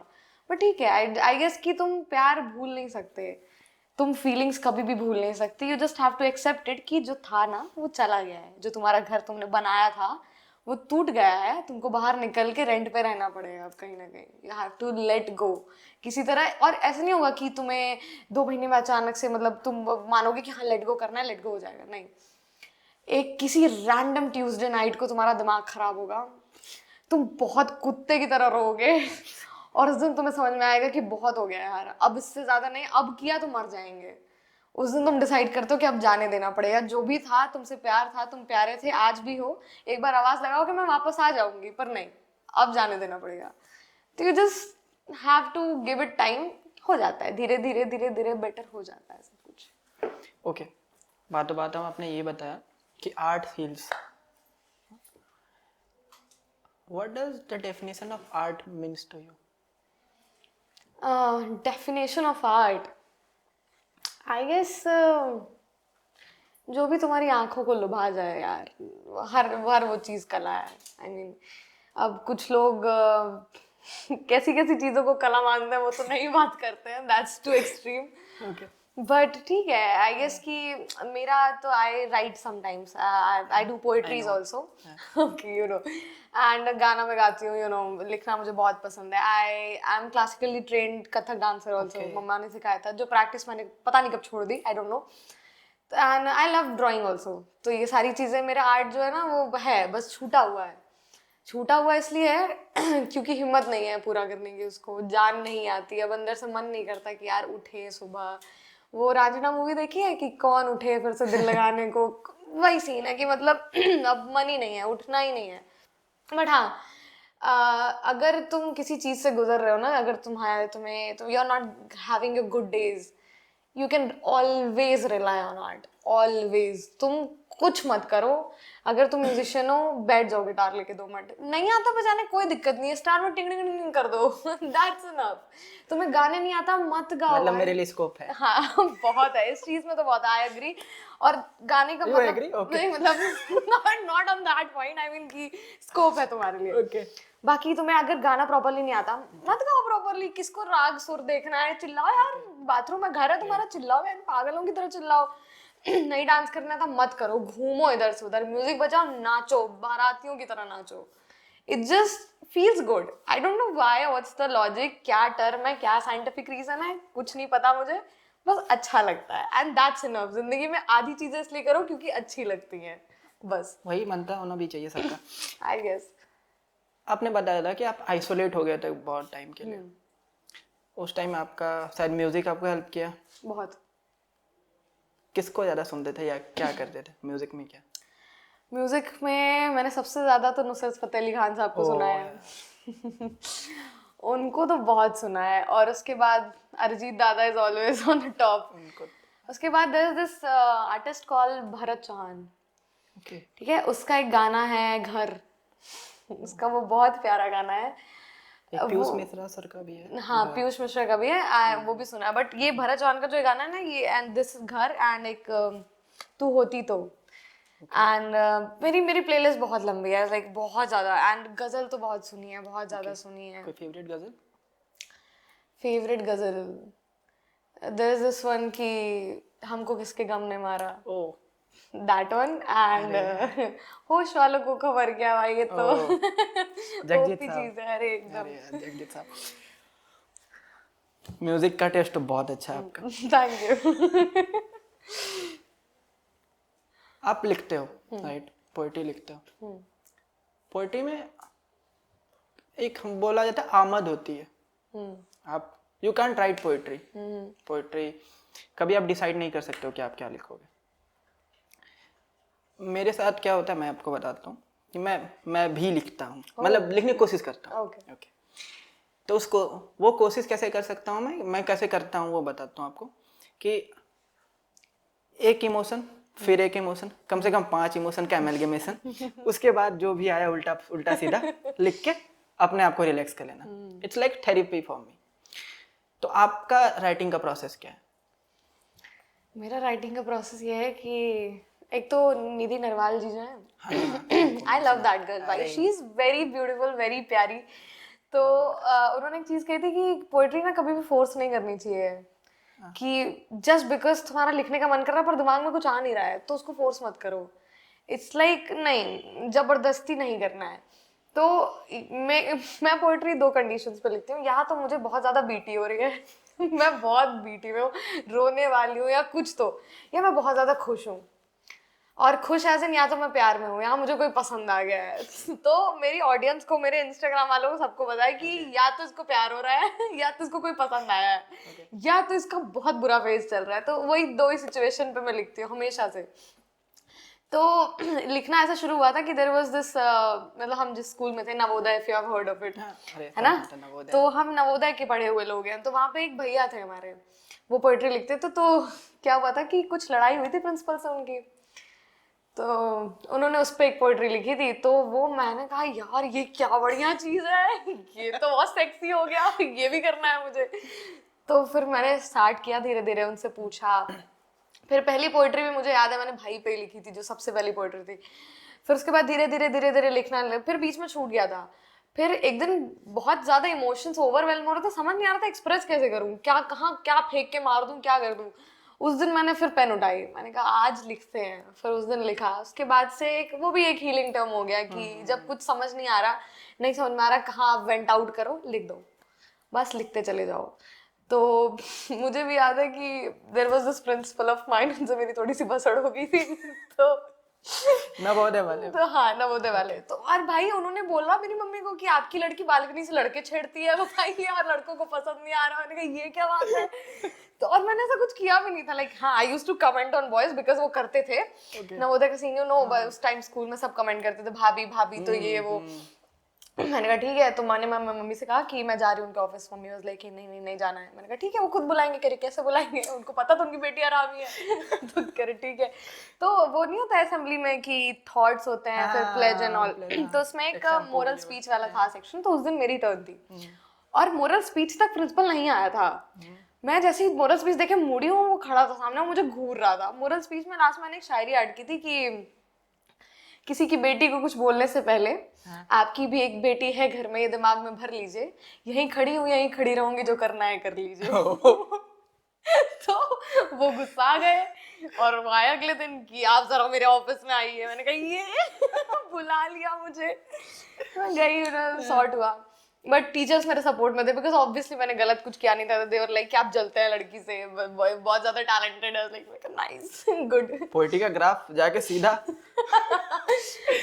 But ठीक है, आई गेस कि तुम प्यार भूल नहीं सकते, तुम फीलिंग्स कभी भी भूल नहीं सकती. You just have to accept it कि जो था ना वो चला गया है. जो तुम्हारा घर तुमने बनाया था वो टूट गया है, तुमको बाहर निकल के रेंट पे रहना पड़ेगा अब कहीं ना कहीं. You have to let go किसी तरह. और ऐसा नहीं होगा कि तुम्हें 2 महीने में अचानक से मतलब तुम मानोगे कि हाँ लेट गो करना है, लेट गो हो जाएगा. नहीं, एक किसी रैंडम ट्यूसडे नाइट को तुम्हारा दिमाग खराब होगा, तुम बहुत कुत्ते की तरह रोओगे और उस दिन तुम्हें समझ में आएगा कि बहुत हो गया यार, अब इससे ज़्यादा नहीं, अब किया तो मर जाएंगे. उस दिन तुम डिसाइड करते हो कि अब जाने देना पड़ेगा. जो भी था, तुमसे प्यार था, तुम प्यारे थे, आज भी हो. एक बार आवाज़ लगाओ कि मैं वापस आ जाऊंगी, पर नहीं, अब जाने देना पड़ेगा. तो you just have to give it time. हो जाता है धीरे धीरे धीरे धीरे, बेटर हो जाता है सब कुछ. ओके. बातों बातों में आपने ये बताया कि art heals. What does the definition of art means to you? Definition of art, I guess जो भी तुम्हारी आंखों को लुभा जाए यार, हर वो चीज़ कला है. आई मीन अब कुछ लोग कैसी कैसी चीज़ों को कला मानते हैं वो तो नहीं बात करते हैं, दैट्स टू एक्सट्रीम. बट ठीक है, आई गेस कि मेरा तो I write sometimes, I do poetries also, okay you know, and गाना मैं गाती हूँ, यू नो, लिखना मुझे बहुत पसंद है. I am classically trained Kathak dancer also. मम्मा ने सिखाया था, जो प्रैक्टिस मैंने पता नहीं कब छोड़ दी, I don't know. And I love drawing also. तो ये सारी चीज़ें, मेरा आर्ट जो है ना वो है, बस छूटा हुआ है. छूटा हुआ इसलिए है क्योंकि हिम्मत नहीं है पूरा करने की, उसको जान नहीं आती. अब अंदर से मन नहीं करता कि यार उठे सुबह, वो रांझना मूवी देखी है कि कौन उठे फिर से दिल लगाने को, वही सीन है कि मतलब अब मन ही नहीं है, उठना ही नहीं है। बट हाँ, अगर तुम किसी चीज से गुजर रहे हो ना, अगर तुम्हें तो you are not having your good days, you can always rely on art, always. तुम कुछ मत करो, अगर तुम म्यूजिशियन हो बैठ जाओ गिटार लेके 2 मिनट, नहीं आता बजाने कोई दिक्कत नहीं है, स्टार में टिंग टिंग टिंग कर दो, दैट्स इनफ। तुम्हें गाने नहीं आता मत गाओ मतलब भाई। मेरे लिए स्कोप है। हाँ बहुत है इस चीज में तो, बहुत आई एग्री। और गाने का You मतलब agree? Okay. नहीं, मतलब not on that point, I mean कि स्कोप है तुम्हारे लिए। Okay. बाकी तुम्हें अगर गाना प्रॉपर्ली नहीं आता मत गाओ प्रॉपर्ली, किसको राग सुर देखना है, चिल्लाओ यार, बाथरूम में घर है तुम्हारा, चिल्लाओ यार, पागलों की तरह चिल्लाओ। नहीं डांस करना था मत करो, घूमो इधर से उधर, म्यूजिक बजाओ, नाचो, बारातियों की तरह नाचो। It just feels good. I don't know why, what's the logic, क्या टर्म है, क्या साइंटिफिक रीजन है, कुछ नहीं पता मुझे, बस अच्छा लगता है एंड दैट्स इनफ। जिंदगी में आधी चीजें इसलिए करो क्योंकि अच्छी लगती हैं, बस। वही मनता होना भी चाहिए सबका। I guess. आपने बताया था कि आप आइसोलेट हो गए थे बहुत टाइम के लिए, उस टाइम आपका शायद म्यूजिक आपको हेल्प किया। बहुत। किसको ज़्यादा सुनते थे या क्या करते थे म्यूजिक में? क्या म्यूजिक में मैंने सबसे ज्यादा तो नुसरत फतेह अली खान साहब को सुना है। उनको तो बहुत सुना है, और उसके बाद अरिजीत दादा is always on the top. उनको? उसके बाद there is this artist called Bharat Chauhan, okay. ठीक है, उसका एक गाना है घर, उसका वो बहुत प्यारा गाना है। एक पीयूष मिश्रा सर का भी है। हाँ पीयूष मिश्रा का भी है, वो भी सुना है। बट ये भरत चौहान का जो गाना है ना, ये एंड दिस घर एंड एक तू होती तो, एंड मेरी मेरी प्लेलिस्ट बहुत लंबी है, लाइक बहुत ज्यादा। एंड गजल तो बहुत सुनी है, बहुत ज्यादा सुनी है। कोई फेवरेट गजल? फेवरेट गजल देयर इज दिस वन कि हमको किसके गम ने मारा, ओह, दैट वन। एंड होश वालों को खबर क्या भाई, ये तो जगजीत ओपी साहब। चीज है, अरे एकदम। अरे यार, जगजीत साहब, म्यूजिक का टेस्ट तो बहुत अच्छा है आपका। Thank you. आप लिखते हो, राइट? पोएट्री लिखते हो। पोएट्री में एक बोला जाता है आमद होती है। आप you can't write poetry. Poetry कभी आप डिसाइड नहीं कर सकते हो कि आप क्या लिखोगे। मेरे साथ क्या होता है मैं आपको बताता हूँ कि मैं भी लिखता हूँ, मतलब लिखने की कोशिश करता हूँ। ओके। ओके, तो उसको वो कोशिश कैसे कर सकता हूँ मैं कैसे करता हूँ वो बताता हूँ आपको। कि एक इमोशन, फिर एक इमोशन, कम से कम 5 इमोशन का एमलगेमेशन, उसके बाद जो भी आया उल्टा उल्टा सीधा लिख के अपने आप को रिलैक्स कर लेना। It's like therapy for me. तो आपका राइटिंग का प्रोसेस क्या है? मेरा राइटिंग का प्रोसेस ये है कि एक तो निधि नरवाल जी जो हैं, आई लव दैट गर्ल भाई, she is very beautiful, very प्यारी। तो उन्होंने एक चीज कही थी कि पोएट्री ना कभी भी फोर्स नहीं करनी चाहिए, कि जस्ट बिकॉज तुम्हारा लिखने का मन कर रहा है पर दिमाग में कुछ आ नहीं रहा है तो उसको फोर्स मत करो। इट्स लाइक नहीं, जबरदस्ती नहीं करना है। तो मैं पोएट्री 2 कंडीशंस पे लिखती हूँ, या तो मुझे बहुत ज्यादा बीटी हो रही है मैं बहुत बीटी में हूँ, रोने वाली हूँ या कुछ, तो या मैं बहुत ज्यादा खुश हूँ, और खुश एज इन या तो मैं प्यार में हूँ या मुझे कोई पसंद आ गया है। तो मेरी ऑडियंस को, मेरे इंस्टाग्राम वालों को, सबको पता है कि या तो इसको प्यार हो रहा है या तो इसको कोई पसंद आया है, या तो इसका बहुत बुरा फेज चल रहा है। तो वही 2 ही सिचुएशन पे मैं लिखती हूँ हमेशा से। तो लिखना ऐसा शुरू हुआ था कि देयर वाज दिस, मतलब हम जिस स्कूल में थे, Navodaya, if you have heard of it, है ना, तो हम नवोदय के पढ़े हुए लोग हैं। तो वहाँ पे एक भैया थे हमारे, वो पोएट्री लिखते थे। तो क्या हुआ था कि कुछ लड़ाई हुई थी प्रिंसिपल से उनकी, तो उन्होंने उस पर एक पोएट्री लिखी थी। तो वो मैंने कहा यार ये क्या बढ़िया चीज़ है, ये तो बहुत सेक्सी हो गया, ये भी करना है मुझे। तो फिर मैंने स्टार्ट किया धीरे धीरे, उनसे पूछा। फिर पहली पोएट्री भी मुझे याद है मैंने भाई पे ही लिखी थी, जो सबसे पहली पोएट्री थी। फिर उसके बाद धीरे धीरे लिखना लगा, फिर बीच में छूट गया था। फिर एक दिन बहुत ज़्यादा इमोशंस ओवरवेलम हो रहे थे, समझ नहीं आ रहा था एक्सप्रेस कैसे करूँ, क्या कहाँ क्या फेंक के मार दूँ, क्या कर दूँ। उस दिन मैंने फिर पेन उठाई, मैंने कहा आज लिखते हैं। फिर उस दिन लिखा। उसके बाद से वो भी एक हीलिंग टर्म हो गया कि जब कुछ समझ नहीं आ रहा, नहीं समझ में आ रहा कहाँ आप वेंट आउट करो, लिख दो, बस लिखते चले जाओ। तो मुझे भी याद है कि there was this principal of mine, उनसे मेरी थोड़ी सी भसड़ हो गई थी। तो नवोदय वाले। तो हाँ, नवोदय वाले। तो और भाई उन्होंने बोला मेरी मम्मी को कि आपकी लड़की बालकनी से लड़के छेड़ती है, बताइए, और लड़कों को पसंद नहीं आ रहा। मैंने कहा ये क्या बात है। तो और मैंने ऐसा कुछ किया भी नहीं था, लाइक हाँ, I used to comment on boys because वो करते थे। नवोदय का सीन, यू नो, उस टाइम स्कूल में सब कमेंट करते थे, भाभी भाभी तो ये वो। मैंने कहा ठीक है। तो मैंने मम्मी से कहा कि मैं जा रही हूँ उनके ऑफिस। मम्मी वाज लाइक नहीं नहीं नहीं जाना है। मैंने कहा ठीक है, वो खुद बुलाएंगे। कह रही कैसे बुलाएंगे, उनको पता तो उनकी बेटी आरामी है। तो कह रही ठीक है। तो वो नहीं होता असेंबली में कि थॉट्स होते हैं, फिर प्लेज एंड ऑल। तो उसमें एक मोरल स्पीच वाला था सेक्शन, तो उस दिन मेरी टर्न थी। और मोरल स्पीच तक प्रिंसिपल नहीं आया था। मैं जैसे ही मोरल स्पीच देखे मुड़ी हूँ, वो खड़ा था सामने, वो मुझे घूर रहा था। मोरल स्पीच में लास्ट मैंने एक शायरी ऐड की थी कि किसी की बेटी को कुछ बोलने से पहले आपकी भी एक बेटी है घर में, ये दिमाग में भर लीजिए। यहीं खड़ी हूँ, यहीं खड़ी रहूंगी, जो करना है कर लीजिए। तो वो गुस्सा गए और वो आए अगले दिन कि आप जरा मेरे ऑफिस में आइए। मैंने कहा ये बुला लिया मुझे। मैं गई, सॉर्ट हुआ। बट टीचर्स मेरे सपोर्ट में थे बिकॉज ऑब्वियसली मैंने गलत कुछ किया नहीं था। दे वर लाइक कि आप जलते हैं लड़की से, बहुत ज्यादा टैलेंटेड है। Like nice, good. पोइट्री का ग्राफ जाके सीधा।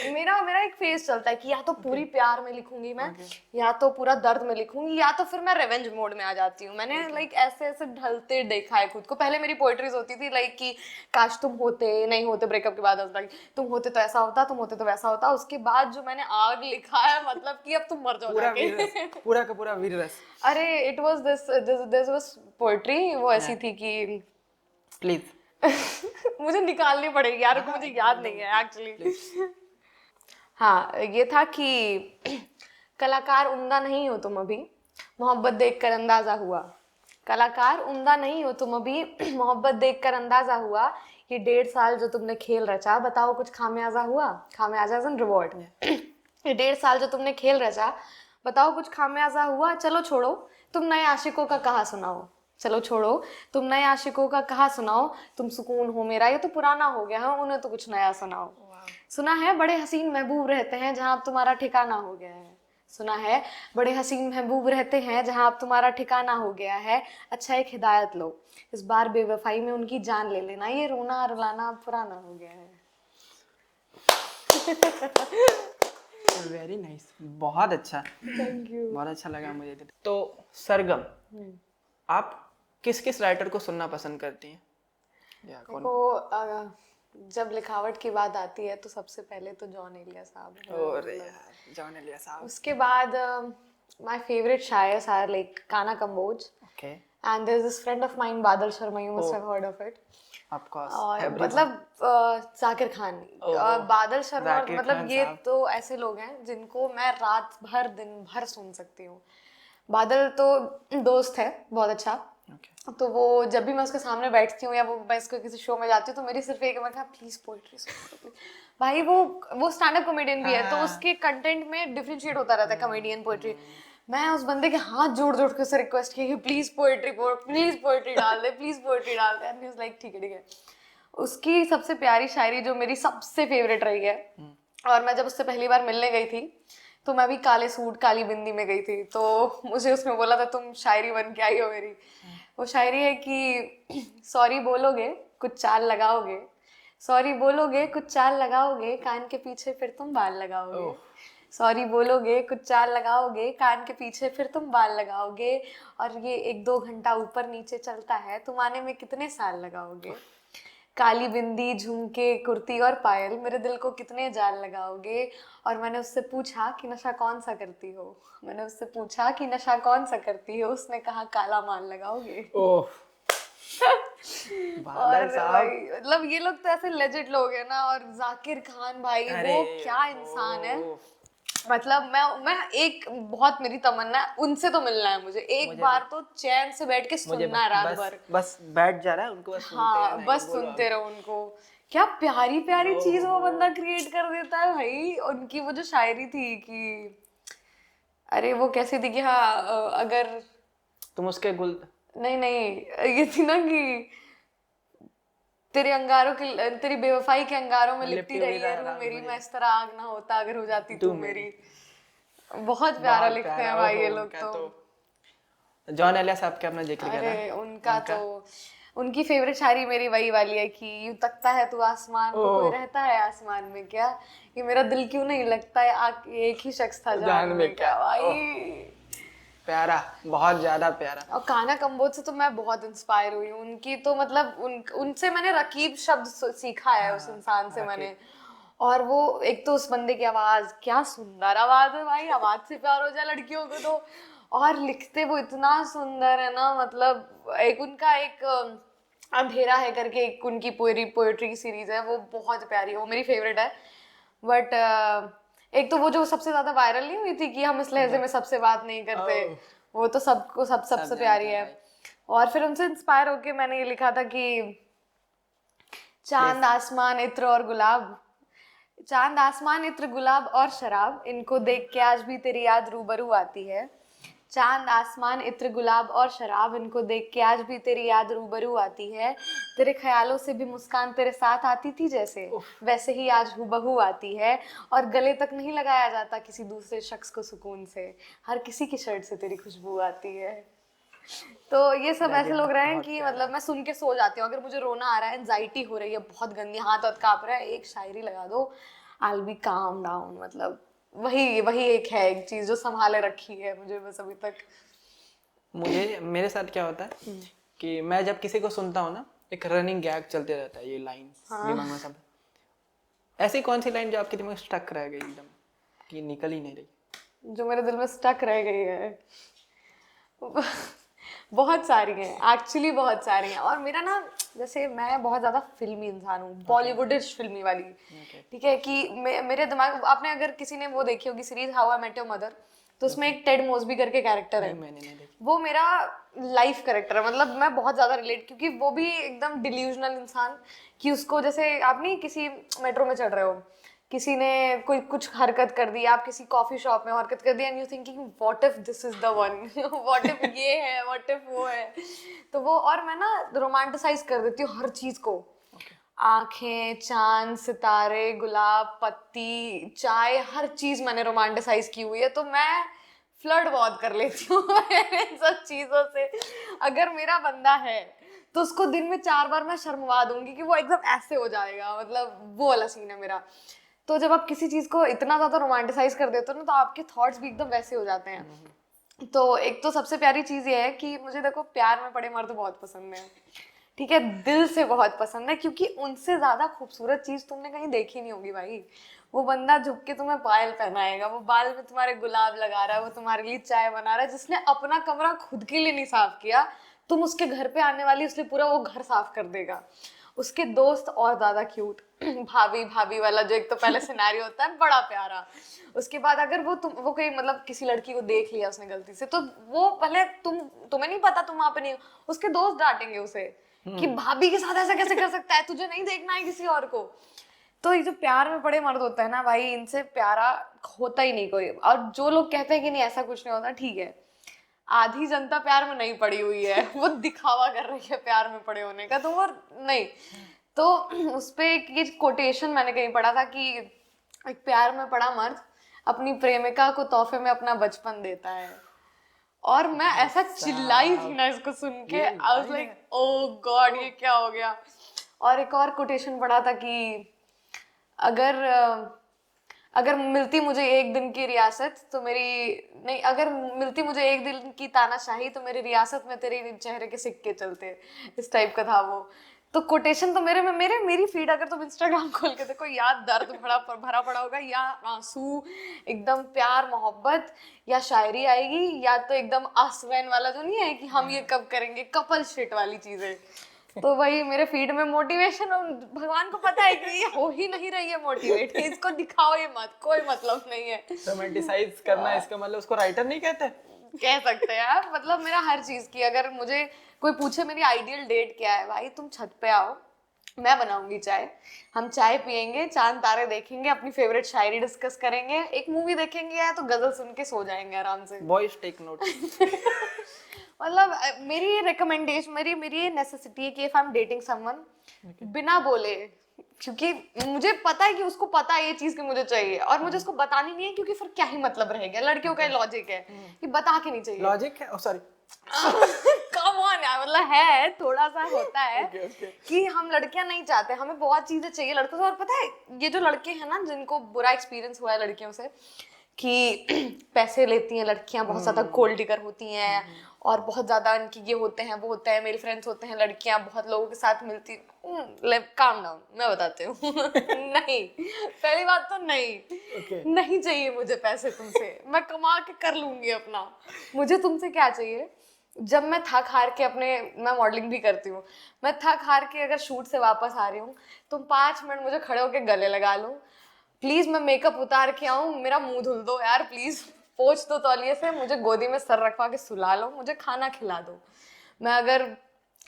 मेरा एक फेज चलता है कि या तो पूरी प्यार में लिखूंगी मैं, या तो पूरा दर्द में लिखूंगी, या तो फिर मैं रिवेंज मोड में आ जाती हूँ। मैंने लाइक ऐसे ऐसे ढलते देखा है खुद को। पहले मेरी पोएट्रीज होती थी लाइक कि काश तुम होते, नहीं होते ब्रेकअप के बाद तुम होते तो ऐसा होता, तुम होते तो वैसा होता। उसके बाद जो मैंने आग लिखा है, मतलब कि अब तुम मर जाओ जाके। पूरा का पूरा वीर रस। अरे it was this was poetry. वो ऐसी थी कि प्लीज मुझे निकालनी पड़ेगी यार, मुझे याद नहीं है एक्चुअली। हाँ, ये था कि कलाकार उम्दा नहीं हो तुम अभी, मोहब्बत देखकर अंदाजा हुआ। कलाकार उम्दा नहीं हो तुम अभी, मोहब्बत देखकर अंदाजा हुआ। ये 1.5 साल जो तुमने खेल रचा, बताओ कुछ खामियाजा हुआ। खामियाजा एन रिवॉर्ड। ये 1.5 साल जो तुमने खेल रचा, बताओ कुछ खामियाजा हुआ। चलो छोड़ो, तुम नए आशिकों का कहा सुनाओ। चलो छोड़ो, तुम नए आशिकों का कहा सुनाओ। तुम सुकून हो मेरा, ये तो पुराना हो गया है, उन्हें तो कुछ नया सुनाओ। सुना है बड़े हसीन महबूब रहते हैं जहां अब तुम्हारा ठिकाना हो गया है। सुना है बड़े हसीन महबूब रहते हैं जहां अब तुम्हारा ठिकाना हो गया है। अच्छा एक हिदायत लो, इस बार बेवफाई में उनकी जान ले लेना। ये रोना रुलाना अब पुराना हो गया है। वेरी नाइस, बहुत अच्छा। Thank you. बहुत अच्छा लगा मुझे। तो सरगम, आप किस किस राइटर को सुनना पसंद करती हैं? या कौन? जब लिखावट की बात आती है तो सबसे पहले तो जॉन एलिया साहब हैं। अरे यार, जॉन एलिया साहब। उसके बाद माय फेवरेट शायर्स are like Kanha Kamboj, okay, and there is this friend of mine Badal Sharma, you must have heard of it. Of course, और मतलब जाकिर खान, बादल शर्मा, मतलब ये तो ऐसे लोग हैं जिनको मैं रात भर दिन भर सुन सकती हूँ। बादल तो दोस्त है बहुत अच्छा। तो वो जब भी मैं उसके सामने बैठती हूँ या वो मैं इसको किसी शो में जाती हूँ तो मेरी सिर्फ एक, मैं कहा प्लीज पोएट्री सुनो भाई। वो स्टैंड अप कॉमेडियन भी है, तो उसके कंटेंट में डिफरेंशिएट होता रहता है कॉमेडियन पोएट्री। मैं उस बंदे के हाथ जोड़ जोड़ के उससे रिक्वेस्ट की कि प्लीज पोएट्री डाल दे, प्लीज पोएट्री डाल दे। एंड ही वाज लाइक ठीक है। उसकी सबसे प्यारी शायरी जो मेरी सबसे फेवरेट रही है, और मैं जब उससे पहली बार मिलने गई थी तो मैं भी काले सूट काली बिंदी में गई थी, तो मुझे उसमें बोला था तुम शायरी बन के आई हो मेरी। वो शायरी है कि सॉरी बोलोगे कुछ चाल लगाओगे, सॉरी बोलोगे कुछ चाल लगाओगे, कान के पीछे फिर तुम बाल लगाओगे। सॉरी बोलोगे कुछ चाल लगाओगे, कान के पीछे फिर तुम बाल लगाओगे। और ये 1-2 घंटा ऊपर नीचे चलता है, तुम आने में कितने साल लगाओगे। काली बिंदी झुमके कुर्ती और पायल, मेरे दिल को कितने जाल लगाओगे। और मैंने उससे पूछा कि नशा कौन सा करती हो, मैंने उससे पूछा कि नशा कौन सा करती हो, उसने कहा काला माल लगाओगे। ओह और भाई मतलब ये लोग तो ऐसे लेजेंड लोग हैं ना। और जाकिर खान भाई, वो क्या इंसान है। मतलब मैं एक बहुत मेरी तमन्ना है उनसे तो मिलना है मुझे एक बार, तो चैन से बैठ के सुनना है रात भर। बस बैठ जा रहा है उनको, बस हाँ, बस सुनते रहो उनको। क्या प्यारी प्यारी चीज वो बंदा क्रिएट कर देता है भाई। उनकी वो जो शायरी थी कि अरे वो कैसी थी कि हाँ अगर तुम उसके गुल, नहीं ये थी ना कि तेरे अंगारों के, तेरी बेवफाई के अंगारों में लिपटी रही है रूह मेरी, मैं इस तरह आग ना होता अगर हो जाती तू मेरी। बहुत प्यारा लिखते हैं भाई ये लोग। तो जॉन एलिया साहब का अपना जिक्र करा। अरे उनका तो उनकी फेवरेट शायरी मेरी वही वाली है कि यूं तकता है तू आसमान को, कोई रहता है आसमान में क्या, ये मेरा दिल क्यों नहीं लगता है, एक ही शख्स था जान में क्या। भाई प्यारा, बहुत ज्यादा प्यारा। और कान्हा कंबोज से तो मैं बहुत इंस्पायर हुई हूँ। उनकी तो मतलब उनसे मैंने रकीब शब्द सीखा है, उस इंसान से मैंने। और वो एक तो उस बंदे की आवाज, क्या सुंदर आवाज है भाई, आवाज से प्यार हो जाए लड़कियों को तो। और लिखते वो इतना सुंदर है ना, मतलब एक उनका एक अंधेरा है करके एक उनकी पूरी पोएट्री की सीरीज है, वो बहुत प्यारी है, वो मेरी फेवरेट है। बट एक तो वो जो सबसे ज्यादा वायरल नहीं हुई थी कि हम इस लहजे में सबसे बात नहीं करते, वो तो सबको सबसे प्यारी है। और फिर उनसे इंस्पायर होके मैंने ये लिखा था कि चांद आसमान इत्र और गुलाब, चांद आसमान इत्र गुलाब और शराब, इनको देख के आज भी तेरी याद रूबरू आती है। चांद आसमान इत्र गुलाब और शराब, इनको देख के आज भी तेरी याद रूबरू आती है। तेरे ख्यालों से भी मुस्कान तेरे साथ आती थी जैसे, वैसे ही आज हूबहू आती है। और गले तक नहीं लगाया जाता किसी दूसरे शख्स को सुकून से, हर किसी की शर्ट से तेरी खुशबू आती है। तो ये सब ऐसे लोग रहे हैं कि मतलब मैं सुन के सो जाती हूँ। अगर मुझे रोना आ रहा है, एंजाइटी हो रही है बहुत गंदी, हाथ हाथ कांप रहा है, एक शायरी लगा दो, I will be calm down. मतलब वही एक है, एक चीज जो संभाले रखी है मुझे बस अभी तक। मुझे मेरे साथ क्या होता है कि मैं जब किसी को सुनता हूँ ना, एक रनिंग गैग चलते रहता है, ये लाइन दिमाग में सब। ऐसी कौन सी लाइन जो आपके दिमाग में स्टक रह गई एकदम, कि निकल ही नहीं रही? जो मेरे दिल में स्टक रह गई है बहुत सारी हैं एक्चुअली, बहुत सारी हैं। और मेरा ना, जैसे मैं बहुत ज्यादा फिल्मी इंसान हूँ, बॉलीवुडिश फिल्मी वाली, ठीक है कि मेरे दिमाग, आपने अगर किसी ने वो देखी होगी series how I met your mother, तो उसमें एक टेड मोस्बी करके कैरेक्टर है, मैंने नहीं देखी। वो मेरा लाइफ कैरेक्टर है। मतलब मैं बहुत ज्यादा रिलेट, क्योंकि वो भी एकदम डिल्यूजनल इंसान, कि उसको जैसे आप नहीं किसी मेट्रो में चढ़ रहे हो, किसी ने कोई कुछ हरकत कर दी, आप किसी कॉफी शॉप में हरकत कर दी, and you thinking what if this is the one, what if ये है, व्हाट इफ वो है। तो वो, और मैं ना रोमांटिसाइज कर देती हूँ हर चीज को, आंखें, चांद, सितारे, गुलाब, पत्ती, चाय, हर चीज मैंने रोमांटिसाइज की हुई है। तो मैं फ्लर्ट बहुत कर लेती हूँ इन सब चीजों से। अगर मेरा बंदा है तो उसको दिन में 4 बार मैं शर्मवा दूंगी कि वो एकदम ऐसे हो जाएगा, मतलब वो वाला सीन है मेरा। तो जब आप किसी चीज को इतना ज्यादा रोमांटिसाइज कर देते हो ना, तो आपके थॉट्स भी एकदम वैसे हो जाते हैं। तो एक तो सबसे प्यारी चीज ये है कि मुझे देखो प्यार में पड़े मर्द बहुत पसंद है, ठीक है, दिल से बहुत पसंद है, क्योंकि उनसे ज्यादा खूबसूरत चीज तुमने कहीं देखी नहीं होगी भाई। वो बंदा झुक के तुम्हें पायल पहनाएगा, वो बाल में तुम्हारे गुलाब लगा रहा है, वो तुम्हारे लिए चाय बना रहा है, जिसने अपना कमरा खुद के लिए नहीं साफ किया, तुम उसके घर पे आने वाली, इसलिए पूरा वो घर साफ कर देगा। उसके दोस्त और ज्यादा क्यूट, भाभी भाभी वाला जो एक तो पहले सिनेरियो होता है बड़ा प्यारा। उसके बाद अगर वो कोई मतलब किसी लड़की को देख लिया उसने गलती से, तो वो पहले तुम्हें नहीं पता, तुम वहां पे नहीं हो, उसके दोस्त डांटेंगे उसे कि भाभी के साथ ऐसा कैसे कर सकता है, तुझे नहीं देखना है किसी और को। तो ये जो प्यार में पड़े मर्द होते हैं ना भाई, इनसे प्यारा होता ही नहीं कोई। और जो लोग कहते हैं कि नहीं ऐसा कुछ नहीं होता, ठीक है, आधी जनता प्यार में नहीं पड़ी हुई है, वो दिखावा कर रही है प्यार में पड़े होने का, तो वो नहीं। तो उस पे एक कोटेशन मैंने कहीं पढ़ा था कि एक प्यार में पड़ा मर्द अपनी प्रेमिका को तोहफे में अपना बचपन देता है। और मैं ऐसा चिल्लाई थी ना इसको सुन के, आई वाज लाइक ओ गॉड, ये क्या हो गया। और एक और कोटेशन पढ़ा था कि अगर मिलती मुझे एक दिन की रियासत तो अगर मिलती मुझे एक दिन की तानाशाही तो मेरी रियासत में तेरे चेहरे के सिक्के चलते, इस टाइप का था वो। तो कोटेशन तो मेरी फीड अगर तुम इंस्टाग्राम खोल के देखो, या दर्द भरा पड़ा होगा, या आंसू, एकदम प्यार मोहब्बत, या शायरी आएगी, या तो एकदम आसवैन वाला जो नहीं है कि हम ये कब करेंगे, कपल शिट वाली चीजें। तो वही मेरे फीड में मोटिवेशन, भगवान को पता है कि ये हो ही नहीं रही है मोटिवेट, इसको दिखाओ, ये मत, कोई मतलब नहीं है। रोमांटिसाइज करना, इसका मतलब उसको राइटर नहीं कहते? कह सकते हैं यार, मतलब मेरा हर चीज की, अगर मुझे कोई पूछे मेरी आइडियल डेट क्या है, भाई तुम छत पे आओ, मैं बनाऊंगी चाय, हम चाय पियेंगे, चांद तारे देखेंगे, अपनी फेवरेट शायरी डिस्कस करेंगे, एक मूवी देखेंगे, या तो गजल सुन के सो जाएंगे आराम से। Boys take note. मतलब मेरी रिकमेंडेशन, मेरी ये नेसेसिटी है कि if I am dating someone, बिना बोले, क्योंकि मुझे पता है कि उसको पता है ये चीज कि मुझे चाहिए, और मुझे उसको बतानी नहीं है, क्योंकि फिर क्या ही मतलब रहेगा। लड़कियों का लॉजिक है कि बता के नहीं चाहिए। लॉजिक है, सॉरी कम ऑन, मतलब है थोड़ा सा होता है कि हम लड़कियां नहीं चाहते, हमें बहुत चीजें चाहिए लड़कों से। और पता है ये जो लड़के हैं ना जिनको बुरा एक्सपीरियंस हुआ है लड़कियों से कि पैसे लेती हैं लड़कियां, बहुत ज्यादा गोल्ड डिगर होती हैं और बहुत ज्यादा इनकी ये होते हैं वो होते हैं, मेरे फ्रेंड्स होते हैं लड़कियां बहुत लोगों के साथ मिलती। काम डाउन, मैं बताती हूँ नहीं, पहली बात तो नहीं नहीं चाहिए मुझे पैसे तुमसे, मैं कमा के कर लूंगी अपना, मुझे तुमसे क्या चाहिए। जब मैं थक हार के अपने, मैं मॉडलिंग भी करती हूँ, मैं थक हार के अगर शूट से वापस आ रही हूँ, तुम 5 मिनट मुझे खड़े होके गले लगा लो प्लीज, मैं मेकअप उतार के आऊं, मेरा मुंह धुल दो यार प्लीज, पोंछ दो तौलिए से, मुझे गोदी में सर रखवा के सुला लो, मुझे खाना खिला दो। मैं अगर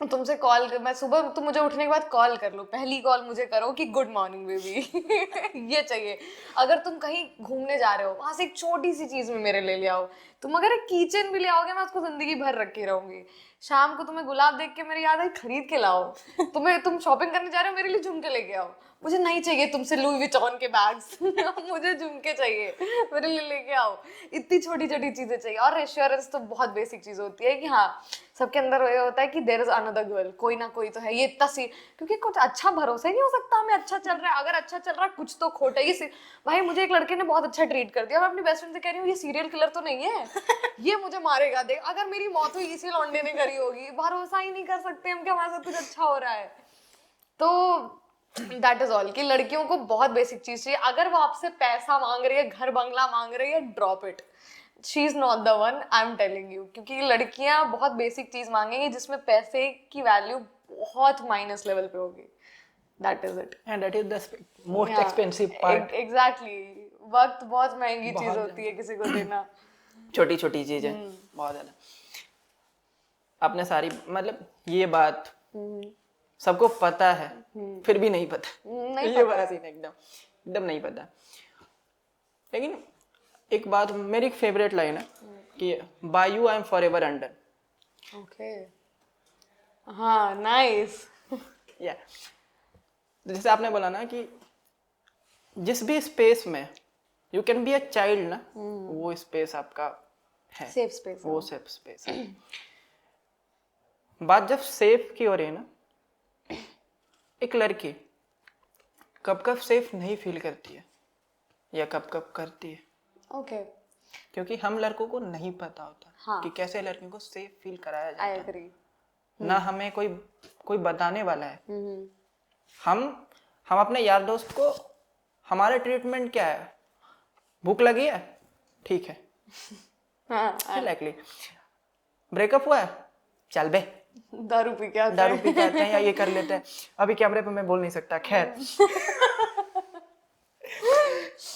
तुमसे कॉल, मैं सुबह तुम मुझे उठने के बाद कॉल कर लो, पहली कॉल मुझे करो कि गुड मॉर्निंग बेबी ये चाहिए। अगर तुम कहीं घूमने जा रहे हो, वहां से एक छोटी सी चीज में मेरे ले ले आओ। तुम अगर एक कीचेन भी ले आओगे, मैं उसको जिंदगी भर रखी रहूंगी। शाम को तुम्हें गुलाब देख के मेरी याद आई, खरीद के लाओ। तुम शॉपिंग करने जा रहे हो, मेरे लिए झुमके लेके आओ। मुझे नहीं चाहिए तुमसे लुई विटॉन के बैग्स मुझे झुमके चाहिए, मेरे लिए लेके आओ। इतनी छोटी छोटी चीजें चाहिए। और एश्योरेंस तो बहुत बेसिक चीज होती है कि हाँ, सबके अंदर ये होता है कि देयर इज अनदर गर्ल, कोई ना कोई तो है। ये इतना सी, क्योंकि कुछ अच्छा भरोसा ही नहीं हो सकता हमें, अच्छा चल रहा है, अगर अच्छा चल रहा है कुछ तो खोटा ही। भाई मुझे एक लड़के ने बहुत अच्छा ट्रीट कर दिया, मैं अपनी बेस्ट फ्रेंड से कह रही हूँ ये सीरियल किलर तो नहीं है, ये मुझे मारेगा देख, अगर मेरी मौत हुई इसी लौंडे ने करी होगी। भरोसा ही नहीं कर सकते हम कि हमारे साथ कुछ अच्छा हो रहा है। तो दैट इज ऑल, कि लड़कियों को बहुत बेसिक चीज चाहिए। अगर वो आपसे पैसा मांग रही है, घर बंगला मांग रही है, drop it, she is not the one, I am telling you. क्योंकि लड़कियां बहुत बेसिक चीज मांगेंगी जिसमें पैसे की वैल्यू बहुत माइनस लेवल पे होगी। That is it, and that is the most expensive part. Exactly, वक्त बहुत महंगी चीज होती है किसी को देना। छोटी छोटी चीजें बहुत ज्यादा। आपने सारी, मतलब ये बात सबको पता है फिर भी नहीं पता, नहीं ये बड़ा सीन है, एकदम एकदम नहीं पता। लेकिन एक बात, मेरी एक फेवरेट लाइन है कि by you I am forever undone. Okay, हाँ नाइस। या जैसे आपने बोला ना कि जिस भी स्पेस में you can be a child ना, वो स्पेस आपका है, सेफ स्पेस, वो सेफ स्पेस है। बात जब सेफ की हो रही है ना, एक लड़की कब कब सेफ नहीं फील करती है या कब कब करती है। ओके, क्योंकि हम लड़कों को नहीं पता होता हाँ, कि कैसे लड़कियों को सेफ फील कराया जाता आई है। एग्री। ना हमें कोई बताने वाला है। हम अपने यार दोस्त को, हमारा ट्रीटमेंट क्या है, भूख लगी है ठीक है, लाइकली ब्रेकअप हुआ है चल बे दारू पी के आते हैं या ये कर लेते हैं। अभी कैमरे पे मैं बोल नहीं सकता, खैर।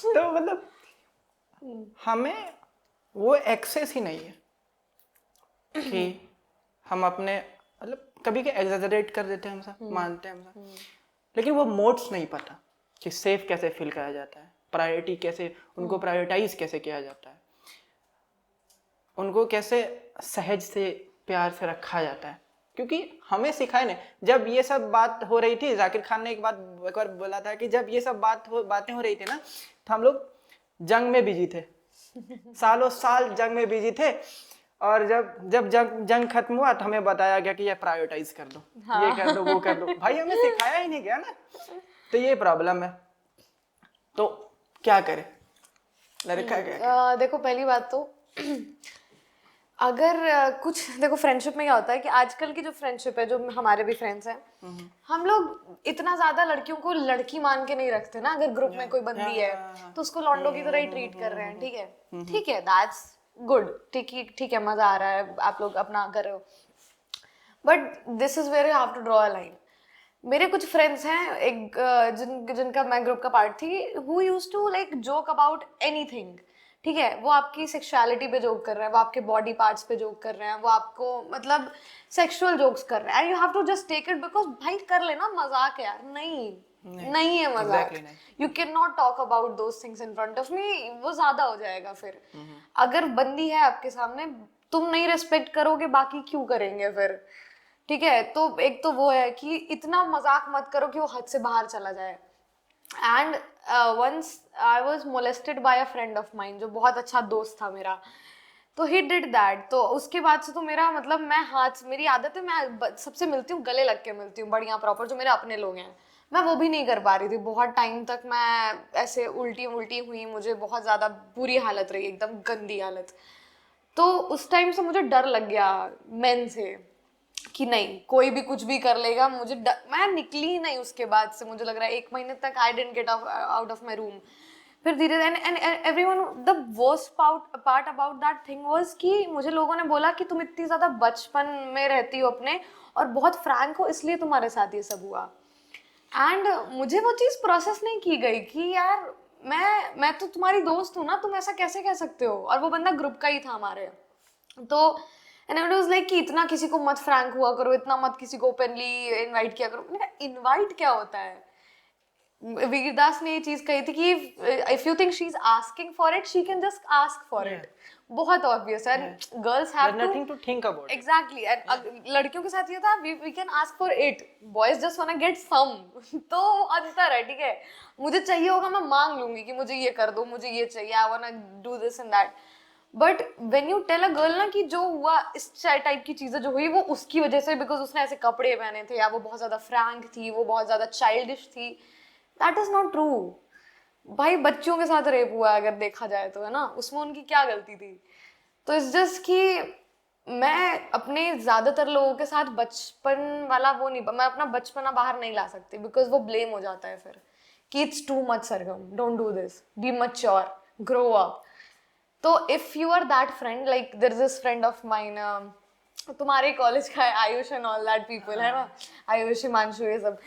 तो मतलब हमें वो एक्सेस ही नहीं है कि हम अपने, मतलब कभी एग्जैजरेट कर देते हैं, हम सब मानते हैं हम सब, लेकिन वो मोड्स नहीं पता कि सेफ कैसे फील कराया जाता है, प्रायोरिटी कैसे, उनको प्रायोरिटाइज कैसे किया जाता है, उनको कैसे सहज से प्यार से रखा जाता है। क्योंकि हमें सिखाया नहीं। जब ये सब बात हो रही थी, जाकिर खान ने एक बार बोला था कि जब ये सब बातें हो रही थी ना, तो हम लोग जंग में बिजी थे, सालों साल जंग में बिजी थे। और जब जंग खत्म हुआ तो हमें बताया गया कि ये प्रायोरिटाइज कर दो, हाँ। ये कर दो, वो कर दो। भाई हमें सिखाया ही नहीं गया ना, तो ये प्रॉब्लम है। तो क्या करे लड़का, क्या देखो पहली बात तो अगर कुछ देखो, फ्रेंडशिप में क्या होता है कि आजकल की जो फ्रेंडशिप है, जो हमारे भी फ्रेंड्स हैं, हम लोग इतना ज्यादा लड़कियों को लड़की मान के नहीं रखते ना। अगर ग्रुप में कोई बंदी है तो उसको लॉन्डो की तरह ही ट्रीट कर रहे हैं, ठीक है, ठीक है, दैट्स गुड, ठीक है, मजा आ रहा है, आप लोग अपना कर रहे हो। But this is where you have to draw a line. मेरे कुछ फ्रेंड्स हैं, एक जिनका मैं ग्रुप का पार्ट थी, who used to like joke about anything, ठीक है। वो आपकी सेक्सुअलिटी पे जोक कर रहे हैं, वो आपके बॉडी पार्ट्स पे जोक कर रहे हैं, वो आपको मतलब सेक्सुअल जोक्स कर रहे हैं, and you have to just take it because भाई कर लेना, मजाक है यार, नहीं है मजाक। You can not talk about those things in front of me, वो ज्यादा हो जाएगा फिर। अगर बंदी है आपके सामने, तुम नहीं रेस्पेक्ट करोगे, बाकी क्यों करेंगे फिर, ठीक है। तो एक तो वो है कि इतना मजाक मत करो कि वो हद से बाहर चला जाए। And once I was molested by a friend of mine, जो बहुत अच्छा दोस्त था मेरा। तो ही डिड दैट। तो उसके बाद से तो मेरा मतलब मेरी आदत है, मैं सबसे मिलती हूँ गले लग के मिलती हूँ, बढ़िया प्रॉपर जो मेरे अपने लोग हैं, मैं वो भी नहीं कर पा रही थी बहुत टाइम तक। मैं ऐसे उल्टी उल्टी हुई, मुझे बहुत ज़्यादा बुरी हालत रही, एकदम गंदी हालत। तो उस टाइम से मुझे डर लग गया मेन से कि नहीं कोई भी कुछ भी कर लेगा, मैं निकली ही नहीं उसके बाद से। मुझे लग रहा है 1 महीने तक I didn't get out of my room. फिर धीरे and everyone, the worst part about that thing was कि मुझे लोगों ने बोला कि तुम इतनी ज़्यादा बचपन में रहती हो अपने और बहुत फ्रैंक हो, इसलिए तुम्हारे साथ ये सब हुआ। एंड मुझे वो चीज़ प्रोसेस नहीं की गई कि यार मैं तो तुम्हारी दोस्त हूँ ना, तुम ऐसा कैसे कह सकते हो। और वो बंदा ग्रुप का ही था हमारे। तो एंड इट वाज लाइक कि इतना किसी को मत फ्रैंक हुआ करो, इतना मत किसी को ओपनली इनवाइट किया करो। मैंने कहा इनवाइट क्या होता है? वीरदास ने ये चीज कही थी कि if you think she is asking for it, she can just ask for it. बहुत ऑब्वियस है, girls have nothing to think about. Exactly. And लड़कियों के साथ ये था we can ask for it, boys just want to get some. तो अंतर है, ठीक है। मुझे चाहिए होगा, मैं मांग लूंगी कि मुझे ये कर दो, मुझे ये चाहिए, I want to do this and that. But when you tell a girl ना कि जो हुआ, इस टाइप की चीजें जो हुई वो उसकी वजह से, बिकॉज उसने ऐसे कपड़े पहने थे या वो बहुत ज्यादा फ्रैंक थी, वो बहुत ज्यादा चाइल्डिश थी, दैट इज नॉट ट्रू। भाई बच्चियों के साथ रेप हुआ है अगर देखा जाए तो, है ना, उसमें उनकी क्या गलती थी? तो इट्स जस्ट कि मैं अपने ज्यादातर लोगों के साथ बचपन वाला वो नहीं, मैं अपना बचपना बाहर नहीं ला सकती, बिकॉज वो ब्लेम हो जाता है फिर कि it's too much Sargam, don't do this, be mature, grow up. तो if you are that friend, like there is this friend of mine, तुम्हारे कॉलेज का है, Ayush and all that people, है ना, आयुष, हिमांशु, ये सब।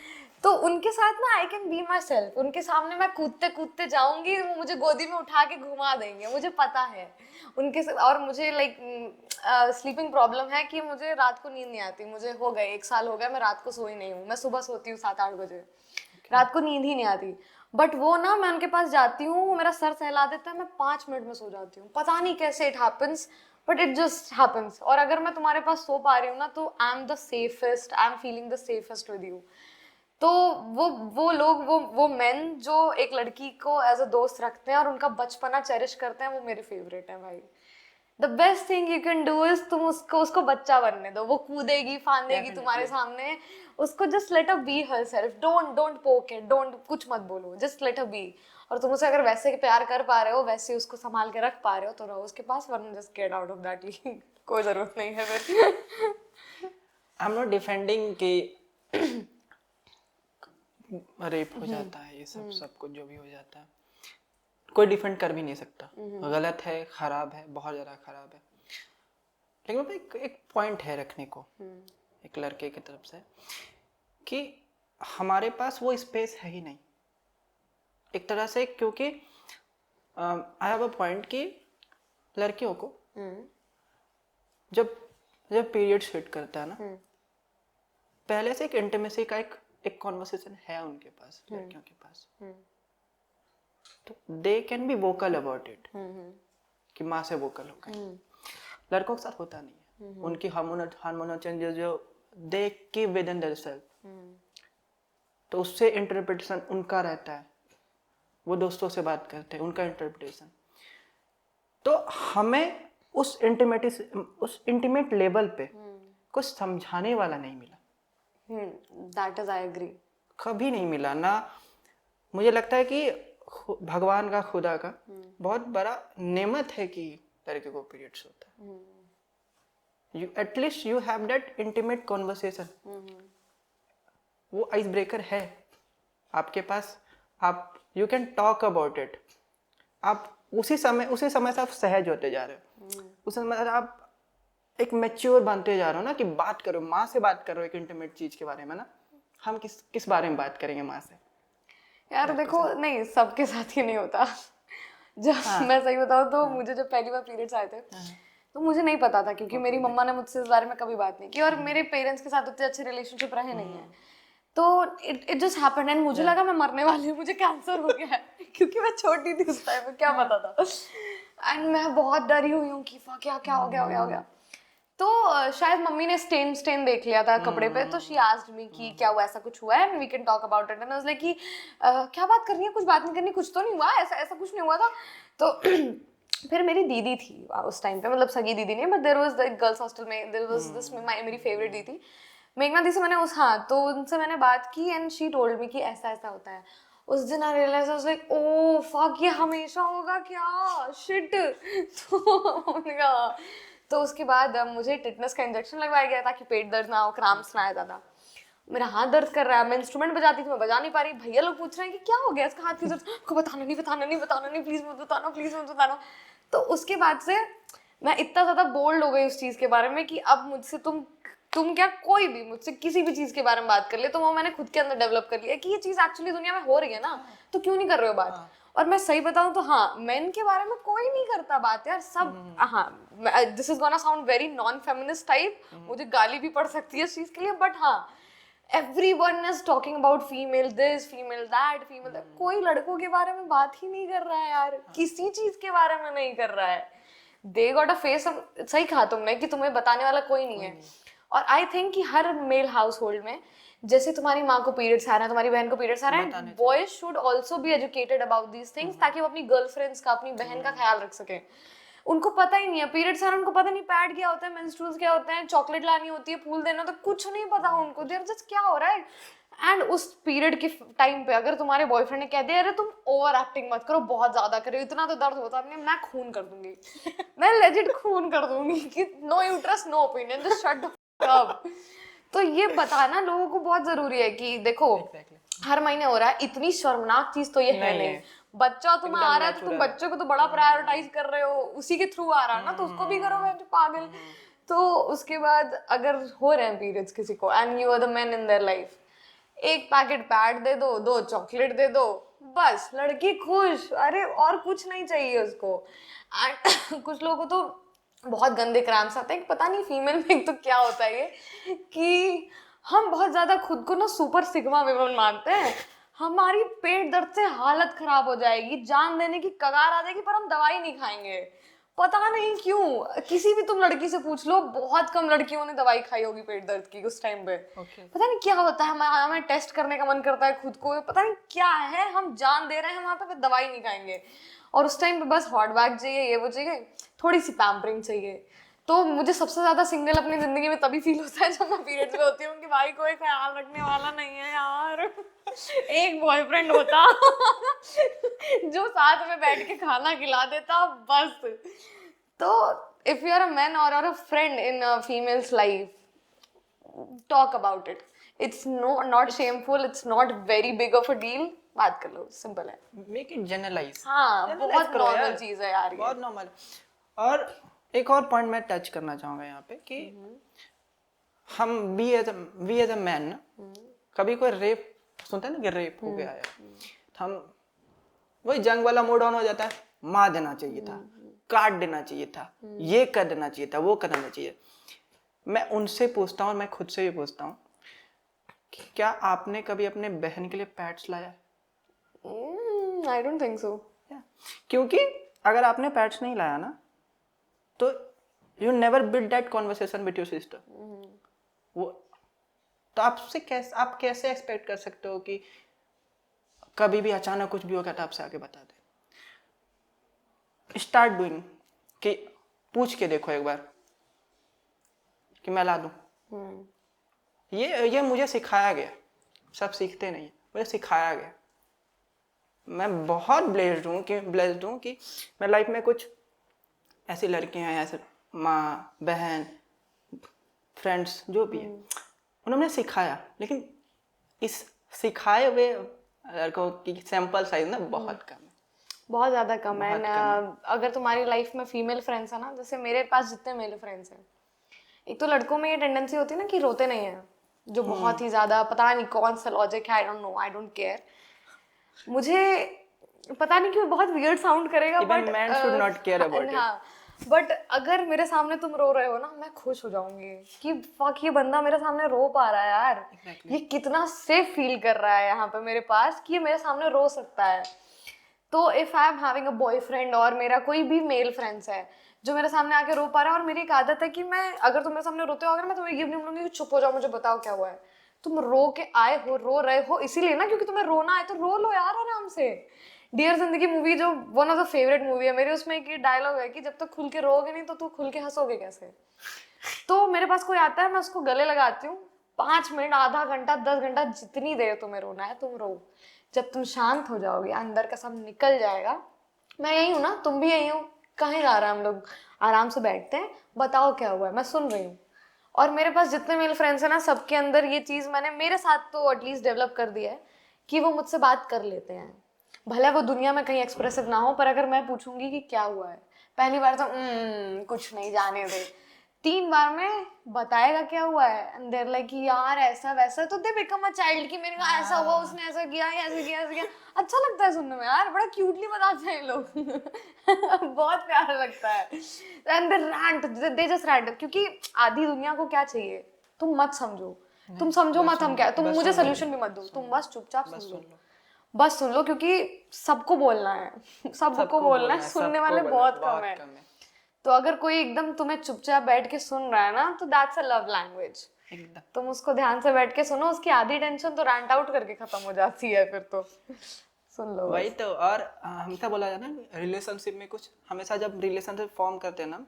तो उनके साथ ना I can be my self, उनके सामने मैं कूदते कूदते जाऊंगी, वो मुझे गोदी में उठा के घुमा देंगे, मुझे पता है उनके साथ। और मुझे लाइक स्लीपिंग प्रॉब्लम है कि मुझे रात को नींद नहीं आती, मुझे हो गए 1 साल हो गया मैं रात को सोई नहीं हूँ, मैं सुबह सोती हूँ 7-8 बजे, रात को नींद ही नहीं आती। बट वो ना, मैं उनके पास जाती हूँ, वो मेरा सर सहला देता है, मैं 5 मिनट में सो जाती हूँ, पता नहीं कैसे it happens, but it just happens. और अगर मैं तुम्हारे पास सो पा रही हूँ ना, तो I am the safest, I am feeling the safest with you. तो वो लोग, वो मेन जो एक लड़की को एज अ दोस्त रखते हैं और उनका बचपना चेरिश करते हैं, वो मेरे फेवरेट हैं भाई। The best thing you can do is तुम उसको बच्चा बनने दो, वो कूदेगी फांदेगी तुम्हारे सामने, उसको just let her be herself, don't poke it, don't कुछ मत बोलो, जस्ट लेट हर बी। और तुम उसे अगर वैसे प्यार कर पा रहे हो, वैसे उसको संभाल के रख पा रहे हो, तो रहो उसके पास, वरना just get out of that league. कोई जरूरत नहीं है फिर। आई एम नॉट डिफेंडिंग कि रेप हो जाता है, ये सब कुछ जो भी हो जाता है, कोई डिफेंड कर भी नहीं सकता, गलत है, खराब है, बहुत ज़्यादा खराब है। लेकिन एक पॉइंट है रखने को एक लड़के की तरफ से कि हमारे पास वो स्पेस है ही नहीं एक तरह से, क्योंकि आई हैव अ पॉइंट कि लड़कियों को जब पीरियड्स हिट करता है ना, पहले से एक इंटीमेसी का एक कॉन्वर्सेशन है उनके पास, लड़कियों के पास, तो they can be vocal about it, कि माँ से वोकल हो गए। लड़कों के साथ होता नहीं है, उनकी हार्मोनल चेंजेस जो दे कीप विद इन देयरसेल्फ, तो उससे इंटरप्रिटेशन उनका रहता है, वो दोस्तों से बात करते हैं, उनका इंटरप्रिटेशन। तो हमें उस इंटीमेट लेवल पे कुछ समझाने वाला नहीं मिला। दैट इज, आई एग्री, कभी नहीं मिला ना। मुझे लगता है कि भगवान का, खुदा का बहुत बड़ा नेमत है कि लड़के को पीरियड्स होता है। You at least you have that intimate conversation, वो आइस ब्रेकर है आपके पास, आप you can talk about it. आप उसी समय से आप सहज होते जा रहे हो, उस समय आप एक मैच्योर बनते जा रहे हो ना, कि बात करो, माँ से बात करो एक इंटीमेट चीज के बारे में ना। हम किस बारे में बात करेंगे माँ से? यार देखो, नहीं सबके साथ ही नहीं होता। जब मैं सही बताऊँ तो मुझे जब पहली बार पीरियड्स आए थे तो मुझे नहीं पता था, क्योंकि मेरी मम्मा ने मुझसे इस बारे में कभी बात नहीं की, और मेरे पेरेंट्स के साथ उतने अच्छे रिलेशनशिप रहे नहीं है। तो इट जस्ट हैपेंड, एंड मुझे लगा मैं मरने वाली हूँ, मुझे कैंसर हो गया है, क्योंकि मैं छोटी थी उस टाइम में, क्या पता था। एंड मैं बहुत डरी हुई हूँ कि क्या हो गया। तो शायद मम्मी ने स्टेन देख लिया था कपड़े पे, तो शी आस्क्ड मी कि क्या हुआ, ऐसा कुछ हुआ है, and we can talk about it. And I was like कि क्या बात करनी है, कुछ बात नहीं करनी, कुछ तो नहीं हुआ, ऐसा कुछ नहीं हुआ था। तो फिर मेरी दीदी थी उस टाइम पे, मतलब सगी दीदी नहीं, but there was the girls hostel में, देयर वाज दिस मेरी फेवरेट दीदी मेघना दी से मैंने तो उनसे मैंने बात की एंड शी टोल्ड मी कि ऐसा ऐसा होता है। उस दिन I realise, I was like oh fuck, ये हमेशा होगा क्या, शिट। तो मैंने कहा, तो उसके बाद मुझे टिटनेस का इंजेक्शन लगवाया गया ताकि पेट दर्द ना हो, क्रैम्प्स ना आए ज़्यादा। मेरा हाथ दर्द कर रहा है, मैं इंस्ट्रूमेंट बजाती थी, मैं बजा नहीं पा रही, भैया लोग पूछ रहे हैं कि क्या हो गया इसका हाथ की दर्द, को बताना नहीं बताना नहीं बताना नहीं, प्लीज मत बताना, प्लीज मत बताना। तो उसके बाद से मैं इतना ज्यादा बोल्ड हो गई उस चीज के बारे में कि अब मुझसे तुम क्या, कोई भी मुझसे किसी भी चीज के बारे में बात कर ले, तो वो मैंने खुद के अंदर डेवलप कर लिया कि ये चीज एक्चुअली दुनिया में हो रही है ना, तो क्यों नहीं कर रहे हो बात। और मैं सही बताऊं तो हाँ, मेन के बारे में कोई नहीं करता बात यार, सब हाँ, this is gonna sound very non feminist type, मुझे गाली भी पड़ सकती है इस चीज के लिए, बट हाँ, everyone is talking about female this, female that, female that. कोई लड़कों के बारे में बात ही नहीं कर रहा है यार, किसी चीज के बारे में नहीं कर रहा है। They got a face, सही कहा तुमने कि तुम्हें बताने वाला कोई नहीं है। और आई थिंक कि हर मेल हाउस होल्ड में, जैसे तुम्हारी माँ को पीरियड्स आ रहे हैं, तुम्हारी बहन को पीरियड्स आ रहे हैं, boys should also be educated about these things, ताकि वो अपनी गर्लफ्रेंड्स का, अपनी बहन का ख्याल रख सके। उनको पता ही नहीं है पीरियड्स आ रहे हैं, उनको पता नहीं पैड क्या होता है, मेंस्ट्रुअल्स क्या होते हैं, चॉकलेट लानी होती है, फूल देना, तो कुछ नहीं पता उनको, देयर जस्ट क्या हो रहा है। एंड उस पीरियड के टाइम पे अगर तुम्हारे बॉयफ्रेंड ने कह दिया अरे तुम ओवर एक्टिंग मत करो, बहुत ज्यादा करे, इतना तो दर्द होता है, मैं खून कर दूंगी, मैं लेजिट खून कर दूंगी कि no uterus no opinion, just shut up. तो ये बताना लोगों को बहुत जरूरी है कि देखो हर महीने हो रहा है, इतनी शर्मनाक चीज तो ये है नहीं। बच्चा तुम्हें आ रहा है तो तुम बच्चे को तो बड़ा प्रायोरिटाइज कर रहे हो, उसी के थ्रू आ रहा है ना, तो उसको भी करो, मैं पागल। तो उसके बाद अगर हो रहे हैं पीरियड्स किसी को and you are the man in their life, एक पैकेट पैड दे दो, 2 चॉकलेट दे दो, बस लड़की खुश, अरे और कुछ नहीं चाहिए उसको। एंड कुछ लोगों को तो बहुत गंदे क्रैम्प्स आते हैं, पता नहीं फीमेल में तो क्या होता है ये, कि हम बहुत ज्यादा खुद को ना सुपर सिग्मा विमेन मानते हैं, हमारी पेट दर्द से हालत खराब हो जाएगी, जान देने की कगार आ जाएगी, पर हम दवाई नहीं खाएंगे, पता नहीं क्यों। किसी भी तुम लड़की से पूछ लो, बहुत कम लड़कियों ने दवाई खाई होगी पेट दर्द की उस टाइम पे। पता नहीं क्या होता है, हमें टेस्ट करने का मन करता है खुद को, पता नहीं क्या है, हम जान दे रहे हैं वहां पे, दवाई नहीं खाएंगे। और उस टाइम पे बस हॉट बैग चाहिए, ये वो चाहिए, थोड़ी सी पैम्परिंग चाहिए। तो मुझे सबसे ज्यादा सिंगल अपनी जिंदगी में तभी फील होता है जब मैं पीरियड्स में होती हूँ कि भाई कोई ख्याल रखने वाला नहीं है यार, एक बॉयफ्रेंड होता जो साथ में बैठ के खाना खिला देता बस। तो if you are a man और a friend in a female's life, talk about it, it's not shameful, it's not very big of a deal, बात कर लो, सिंपल है, मेक इट जनरलाइज। हाँ बहुत नॉर्मल चीज है यार, बहुत नॉर्मल। और एक और पॉइंट मैं टच करना चाहूंगा यहाँ पे कि हम वी एज अ मैन ना, कभी कोई रेप सुनते हैं ना कि रेप हो गया है, तो हम वही जंग वाला मोड ऑन हो जाता है, मार देना चाहिए था, काट देना चाहिए था, ये कर देना चाहिए था, वो कर देना चाहिए। मैं उनसे पूछता हूँ और मैं खुद से भी पूछता हूँ, क्या आपने कभी अपने बहन के लिए पैड्स लाया? I don't think so. क्योंकि अगर आपने पैड्स नहीं लाया ना, तो you never build that conversation with your sister. वो तो आप कैसे एक्सपेक्ट कर सकते हो कि कभी भी अचानक कुछ भी होगा तो आपसे आके बता दे। स्टार्ट डूइंग, कि पूछ के देखो एक बार कि मैं ला दूं। ये मुझे सिखाया गया, सब सीखते नहीं, मुझे सिखाया गया। मैं बहुत ब्लेस्ड हूँ कि मैं लाइफ में कुछ ऐसी लड़कियां हैं, ऐसे माँ बहन फ्रेंड्स जो भी है, उन्होंने सिखाया। लेकिन इस सिखाए हुए लड़कों की सैंपल साइज ना बहुत कम है, बहुत ज़्यादा कम है। अगर तुम्हारी लाइफ में फीमेल फ्रेंड्स है ना, जैसे मेरे पास जितने मेल फ्रेंड्स हैं, एक तो लड़कों में ये टेंडेंसी होती है ना कि रोते नहीं है, जो बहुत ही ज़्यादा, पता नहीं कौन सा लॉजिक है, आई don't no, I don't care. मुझे पता नहीं क्यों बहुत वियर्ड साउंड करेगा, but man should not care about it. हाँ, बट अगर मेरे सामने तुम रो रहे हो ना, मैं खुश हो जाऊंगी कि फक, ये बंदा मेरे सामने रो पा रहा है यार, ये कितना सेफ फील कर रहा है यहाँ पे मेरे पास कि ये मेरे सामने रो सकता है। तो if I am having a boyfriend और मेरा कोई भी मेल फ्रेंड्स है जो मेरे सामने आके रो पा रहा है, और मेरी एक आदत है कि मैं, अगर तुम मेरे सामने रोते हो, अगर मैं तुम्हें ये नहीं बोलूंगी कि चुप हो जाओ, मुझे बताओ क्या हुआ है, तुम रो के आए हो, रो रहे हो इसीलिए ना क्योंकि तुम्हें रोना है, तो रो लो यार आराम से। डियर जिंदगी मूवी जो one of the favourite movie है मेरी, उसमें एक डायलॉग है कि जब तक खुल के रोओगे नहीं तो तू खुल के हंसोगे कैसे। तो मेरे पास कोई आता है, मैं उसको गले लगाती हूँ, 5 मिनट, आधा घंटा, 10 घंटा, जितनी देर तुम्हें रोना है तुम रो। जब तुम शांत हो जाओगे, अंदर का सब निकल जाएगा। मैं यही हूँ ना, तुम भी यही हो, कहीं जा रहा है, हम लोग आराम से बैठते हैं, बताओ क्या हुआ है, मैं सुन रही हूँ। और मेरे पास जितने मेरे फ्रेंड्स हैं ना, सबके अंदर ये चीज़ मैंने मेरे साथ तो एटलीस्ट डेवलप कर दिया है कि वो मुझसे बात कर लेते हैं। भले वो दुनिया में कहीं एक्सप्रेसिव ना हो, पर अगर मैं पूछूंगी कि क्या हुआ है, पहली बार तो कुछ नहीं, जाने दे। 3 बार में बताएगा क्या हुआ है, एंड देयर लाइक यार ऐसा वैसा, तो दे बिकम अ चाइल्ड कि मेरे कहा ऐसा हुआ, उसने ऐसा किया, ऐसे किया, ऐसे किया। अच्छा लगता है सुनने में यार, बड़ा क्यूटली बताते हैं लोग। बहुत प्यारा लगता है। And they rant, they just rant, क्योंकि आधी दुनिया को क्या चाहिए, तुम मत समझो, तुम समझो मत, हम क्या, तुम मुझे सोल्यूशन भी मत दो, तुम बस चुपचाप सुन लो, बस सुन लो, क्योंकि सबको बोलना है, सबको बोलना है, सुनने वाले बहुत कम है। तो अगर कोई एकदम तुम्हें चुपचाप बैठ के सुन रहा है ना, तो दैट्स अ लव लैंग्वेज। एकदम तुम उसको ध्यान से बैठ के सुनो, उसकी आधी टेंशन तो रैंट आउट करके खत्म हो जाती है फिर तो। सुन लो वही बस। तो। और हमेशा बोला जाता है ना रिलेशनशिप में, कुछ हमेशा जब रिलेशनशिप फॉर्म करते हैं ना,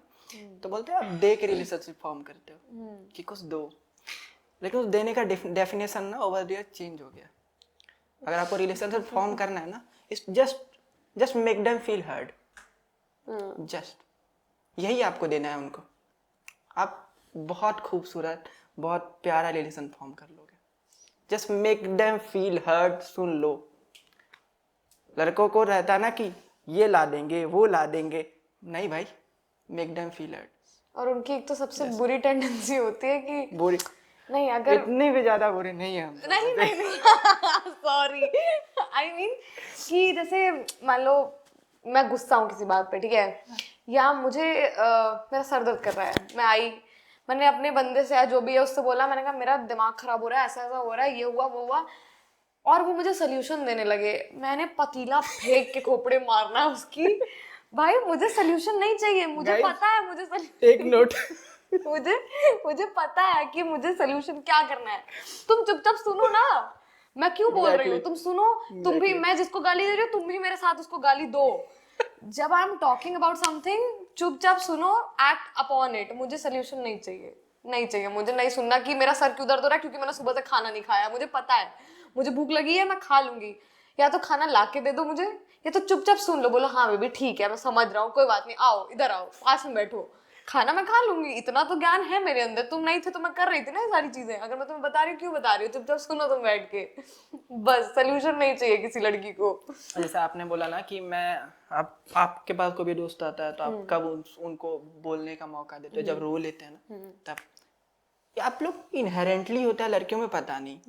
तो बोलते हैं आप दे के रिलेशनशिप फॉर्म करते हो कि कुछ दो, लेकिन उस देने का डेफिनेशन ना ओवर द ईयर चेंज हो गया। अगर आपको रिलेशनशिप फॉर्म करना है ना, it's just just make them feel heard, just यही आपको देना है उनको। आप बहुत खूबसूरत, बहुत प्यारा रिलेशन फॉर्म कर लोगे। Just make them feel heard. सुन लो, लड़कों को रहता है ना कि ये ला देंगे वो ला देंगे, नहीं भाई, मेक देम फील हर्ड। और उनकी एक तो सबसे बुरी टेंडेंसी होती है कि बुरी, नहीं, अगर इतनी भी ज्यादा बुरी नहीं है हम लोग। नहीं नहीं नहीं, सॉरी, आई मीन कि जैसे मान लो मैं गुस्सा हूँ किसी बात पे, ठीक है, या मुझे मेरा सर दर्द कर रहा है, मैं आई, मैंने अपने बंदे से या जो भी है उससे बोला, मैंने कहा मेरा दिमाग खराब हो रहा है, ऐसा ऐसा हो रहा है, ये हुआ वो हुआ, और वो मुझे सोल्यूशन देने लगे, मैंने पतीला फेंक के खोपड़े मारना है उसकी। भाई मुझे सोल्यूशन नहीं चाहिए, मुझे Guys, पता है मुझे टेक नोट। मुझे मुझे पता है कि मुझे सोल्यूशन क्या करना है। तुम चुपचाप सुनो ना, मैं क्यों बोल रही हूँ, Exactly. तुम सुनो। तुम भी, Exactly. मैं जिसको गाली दे रही हूँ, तुम भी मेरे साथ उसको गाली दो। जब I am talking about something, चुपचाप सुनो, एक्ट अपॉन इट। मुझे सोल्यूशन नहीं चाहिए, नहीं चाहिए, मुझे नहीं सुनना कि मेरा सर क्यों दर्द हो रहा है क्योंकि मैंने सुबह से खाना नहीं खाया। मुझे पता है, मुझे भूख लगी है, मैं खा लूंगी, या तो खाना ला के दे दो मुझे, या तो चुपचाप सुन लो, बोलो हाँ बेबी ठीक है, मैं समझ रहा हूँ, कोई बात नहीं, आओ इधर आओ, पास में बैठो, खाना मैं खा लूंगी, इतना तो ज्ञान है मेरे अंदर। तुम नहीं थे तो मैं कर रही थी ना ये सारी चीजें, अगर मैं तुम्हें बता रही हूँ क्यों बता रही हूँ, चुपचाप सुनो तुम बैठ के। बस सोल्यूशन नहीं चाहिए किसी लड़की को। जैसे आपने बोला ना कि मैं, आपके पास कोई भी दोस्त आता है तो आप कब उनको बोलने का मौका देते हो, जब रो लेते हैं ना तब। ये आप लोग इनहेरेंटली होता है, लड़कियों में पता नहीं।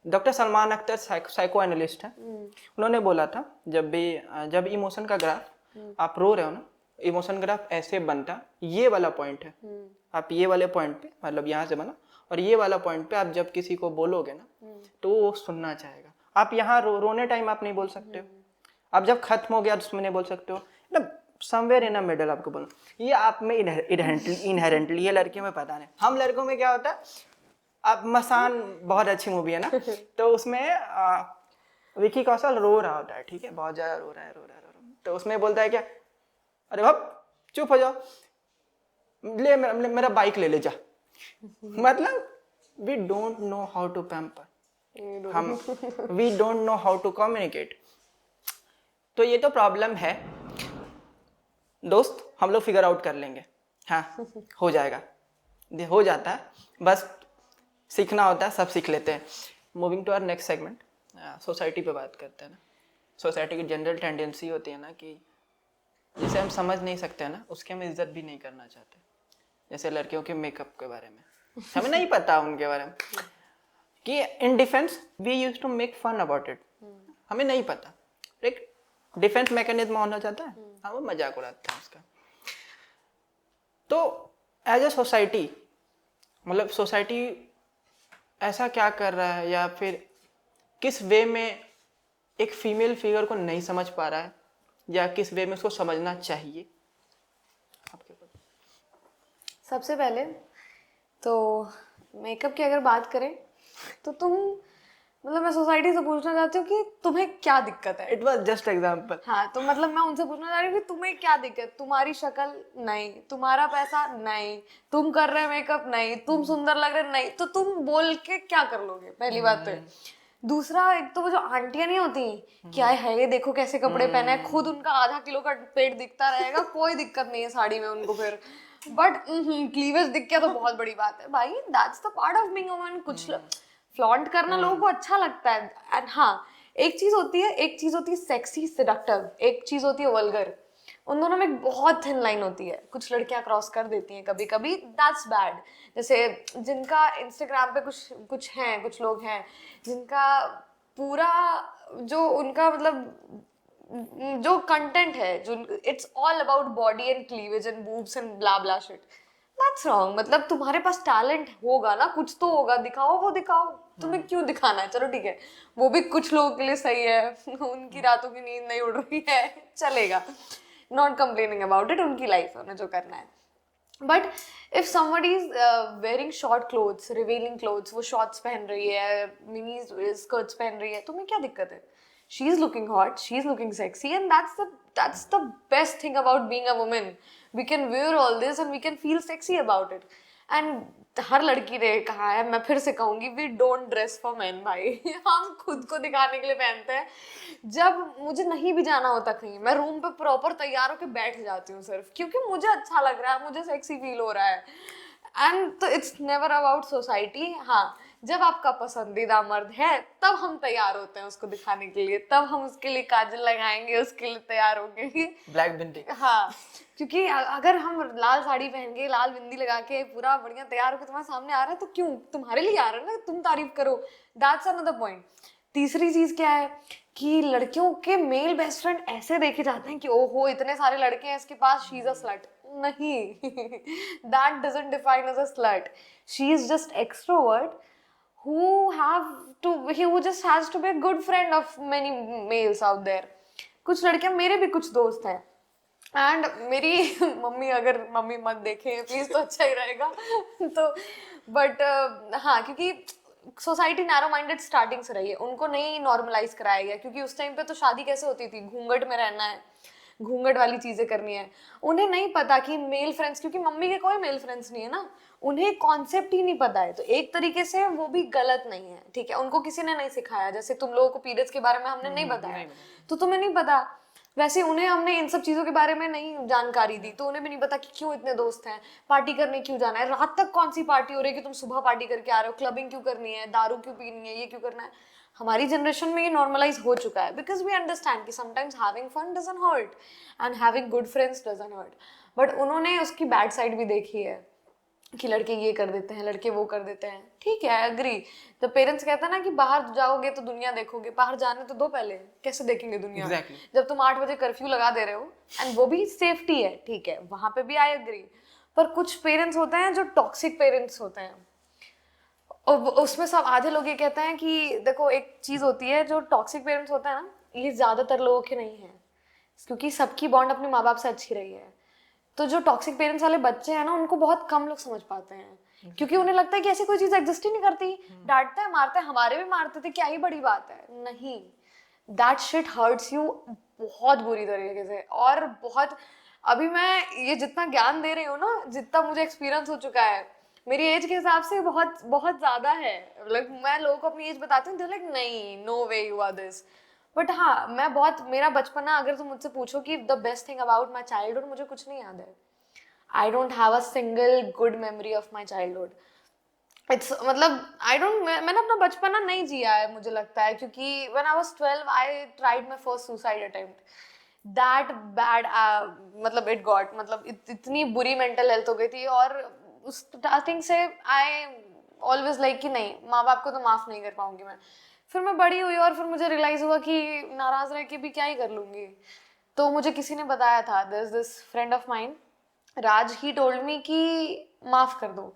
Doctor Salman Akhtar psycho analyst हैं, उन्होंने बोला था जब इमोशन का ग्राफ, आप रो रहे हो ना, इमोशन ग्राफ ऐसे बनता, ये वाला पॉइंट है, आप ये वाले पॉइंट पे, मतलब यहाँ से बना, और ये वाला पॉइंट पे आप जब किसी को बोलोगे ना तो वो सुनना चाहेगा। आप यहाँ रोने टाइम आप नहीं बोल सकते हो, आप जब खत्म हो गया तो उसमें नहीं बोल सकते हो ना, समवेयर इन अ मिडल आपको बोलना। ये आप में इनहेरेंटली है, लड़कियों में पता नहीं। हम लड़कों में क्या होता है, अब मसान बहुत अच्छी मूवी है ना, तो उसमें विकी कौशल रो रहा होता है, ठीक है, बहुत ज्यादा रो रहा है, तो उसमें बोलता है क्या, अरे बाप चुप हो जाओ, ले मेरा बाइक ले जा। मतलब we don't know how to pamper, हम we don't know how to communicate. तो ये तो प्रॉब्लम है दोस्त, हम लोग फिगर आउट कर लेंगे, हाँ हो जाएगा, हो जाता है, बस सीखना होता है, सब सीख लेते हैं। Moving to our next segment, society पे बात करते हैं ना। सोसाइटी की जनरल टेंडेंसी होती है ना कि जिसे हम समझ नहीं सकते हैं ना, उसकी हम इज्जत भी नहीं करना चाहते। जैसे लड़कियों के मेकअप के बारे में हमें नहीं पता उनके बारे में, कि in defence we use to make fun about it, हमें नहीं पता, एक डिफेंस मैकेनिज्म होना चाहता है, हाँ वो मजाक उड़ाते हैं उसका। तो एज ए सोसाइटी, मतलब सोसाइटी ऐसा क्या कर रहा है, या फिर किस वे में एक फीमेल फिगर को नहीं समझ पा रहा है, या किस वे में उसको समझना चाहिए, आपके ऊपर। सबसे पहले तो मेकअप की अगर बात करें तो तुम मतलब मैं सोसाइटी से पूछना चाहती हूँ कि तुम्हें क्या दिक्कत है। It was just example. हाँ, तो मतलब मैं उनसे पूछना चाह रही हूँ कि तुम्हें क्या दिक्कत, तुम्हारी शक्ल नहीं, तुम्हारा पैसा नहीं, तुम कर रहे मेकअप नहीं, तुम सुंदर लग रहे नहीं, तो तुम बोल के क्या कर लोगे, पहली बात तो है। दूसरा, एक तो वो जो आंटियां नहीं होती, क्या है ये देखो कैसे कपड़े पहने हैं, खुद उनका आधा किलो का पेट दिखता रहेगा, कोई दिक्कत नहीं है साड़ी में उनको फिर, बट क्लीवेज दिख गया तो बहुत बड़ी बात है भाई। That's the part of being a woman. कुछ फ्लॉन्ट करना लोगों को अच्छा लगता है। एंड हाँ, एक चीज होती है सेक्सी सिडक्टिव, एक चीज होती है वल्गर। उन दोनों में एक बहुत थिन लाइन होती है, कुछ लड़कियां क्रॉस कर देती हैं कभी कभी, दैट्स बैड। जैसे जिनका इंस्टाग्राम पे कुछ लोग हैं जिनका पूरा जो उनका मतलब जो कंटेंट है, जो it's all about body and cleavage and boobs and blah blah shit, that's wrong. मतलब तुम्हारे पास टैलेंट होगा ना, कुछ तो होगा, दिखाओ, वो दिखाओ, तुम्हें क्यों दिखाना है। चलो ठीक है, वो भी कुछ लोगों के लिए सही है, उनकी रातों की नींद नहीं उड़ रही है, चलेगा, नॉट कंप्लेनिंग अबाउट इट, उनकी लाइफ है, उन्हें जो करना है। But if somebody is wearing short clothes, revealing clothes, वो शॉर्ट्स पहन रही है, मिनी स्कर्ट्स पहन रही है, तुम्हें क्या दिक्कत है? She is looking hot, she is looking sexy, and that's the best thing about being a woman. We can wear all this and we can feel sexy about it. And हर लड़की ने कहा है, मैं फिर से कहूंगी, we don't dress for men भाई। हम खुद को दिखाने के लिए पहनते हैं। जब मुझे नहीं भी जाना होता कहीं, मैं रूम पे प्रॉपर तैयार होकर बैठ जाती हूँ सिर्फ क्योंकि मुझे अच्छा लग रहा है, मुझे सेक्सी फील हो रहा है। एंड तो इट्स नेवर अबाउट सोसाइटी। हाँ, जब आपका पसंदीदा मर्द है तब हम तैयार होते हैं उसको दिखाने के लिए, तब हम उसके लिए काजल लगाएंगे, उसके लिए तैयार होंगे, ब्लैक बिंदी। हाँ, क्योंकि अगर हम लाल साड़ी पहन के, लाल बिंदी लगा के, पूरा बढ़िया तैयार होकर तुम्हारे सामने आ रहा है तो क्यों, तुम्हारे लिए आ रहा है ना, तुम तारीफ करो। That's another point. तीसरी चीज क्या है कि लड़कियों के मेल बेस्ट फ्रेंड ऐसे देखे जाते हैं कि ओहो इतने सारे लड़के हैं इसके पास, शी इज अ स्लट। नहीं, that doesn't define as a slut. She is just extrovert who just has to be a good friend of many males out there. कुछ लड़कियां, मेरे भी कुछ दोस्त हैं, एंड मेरी मम्मी मत देखे प्लीज तो अच्छा ही रहेगा। तो बट हाँ, क्योंकि सोसाइटी नैरो माइंडेड स्टार्टिंग से रही है, उनको नहीं नॉर्मलाइज कराया गया, क्योंकि उस टाइम पे तो शादी कैसे होती थी, घूंघट में रहना है, घूंघट वाली चीजें करनी है। उन्हें नहीं पता कि मेल फ्रेंड्स, क्योंकि मम्मी के कोई मेल फ्रेंड्स नहीं है ना, उन्हें कॉन्सेप्ट ही नहीं पता है। तो एक तरीके से वो भी गलत नहीं है, ठीक है, उनको किसी ने नहीं सिखाया। जैसे तुम लोगों को पीरियड्स के बारे में हमने नहीं बताया, तो तुम्हें नहीं पता, वैसे उन्हें हमने इन सब चीजों के बारे में नहीं जानकारी दी, तो उन्हें भी नहीं पता कि क्यों इतने दोस्त हैं, पार्टी करने क्यों जाना है, रात तक कौन सी पार्टी हो रही है कि तुम सुबह पार्टी करके आ रहे हो, क्लबिंग क्यों करनी है, दारू क्यों पीनी है, ये क्यों करना है। हमारी जनरेशन में ये नॉर्मलाइज हो चुका है, बिकॉज वी अंडरस्टैंड कि sometimes having fun doesn't hurt and having good friends doesn't hurt. But उन्होंने उसकी बैड साइड भी देखी है कि लड़के ये कर देते हैं, लड़के वो कर देते हैं, ठीक है, अग्री। तो पेरेंट्स कहते हैं ना कि बाहर जाओगे तो दुनिया देखोगे, बाहर जाने तो दो पहले, कैसे देखेंगे दुनिया। Exactly. जब तुम 8 बजे कर्फ्यू लगा दे रहे हो, एंड वो भी सेफ्टी है, ठीक है, वहां पे भी आई अग्री। पर कुछ पेरेंट्स होते हैं जो टॉक्सिक पेरेंट्स होते हैं, और उसमें सब आधे लोग ये कहते हैं कि देखो, एक चीज होती है, जो टॉक्सिक पेरेंट्स होते हैं ना, ये ज्यादातर लोगों के नहीं है, क्योंकि सबकी बॉन्ड अपने माँ बाप से अच्छी रही है। तो जो टॉक्सिक पेरेंट्स वाले बच्चे हैं ना, उनको बहुत कम लोग समझ पाते हैं, क्योंकि उन्हें लगता है कि ऐसी कोई चीज एग्जिस्ट ही नहीं करती, डांटते हैं, मारते हैं, हमारे भी मारते थे, क्या ही बड़ी बात है। नहीं, दैट शिट हर्ट्स यू बहुत बुरी तरीके से। और बहुत, अभी मैं ये जितना ज्ञान दे रही हूँ ना, जितना मुझे एक्सपीरियंस हो चुका है, मेरी एज के हिसाब से बहुत बहुत ज्यादा है। लाइक मैं लोगों को अपनी एज बताती हूँ, लाइक नहीं, no way you are this. But हाँ, मैं बहुत, मेरा बचपना अगर तुम मुझसे पूछो कि the best thing about my childhood, मुझे कुछ नहीं याद है। I don't have a single good memory of my childhood. It's मतलब मैंने अपना बचपना नहीं जिया है, मुझे लगता है, क्योंकि when I was 12 I tried my first suicide attempt. That bad, मतलब इट गॉट, मतलब इतनी बुरी मेंटल हेल्थ हो गई थी। और उस स्टार्टिंग से आई ऑलवेज लाइक कि नहीं, माँ बाप को तो माफ नहीं कर पाऊंगी मैं। फिर मैं बड़ी हुई और फिर मुझे रियलाइज हुआ कि नाराज रह के भी क्या ही कर लूंगी। तो मुझे किसी ने बताया था, this this friend of mine Raj, he told me कि माफ कर दो,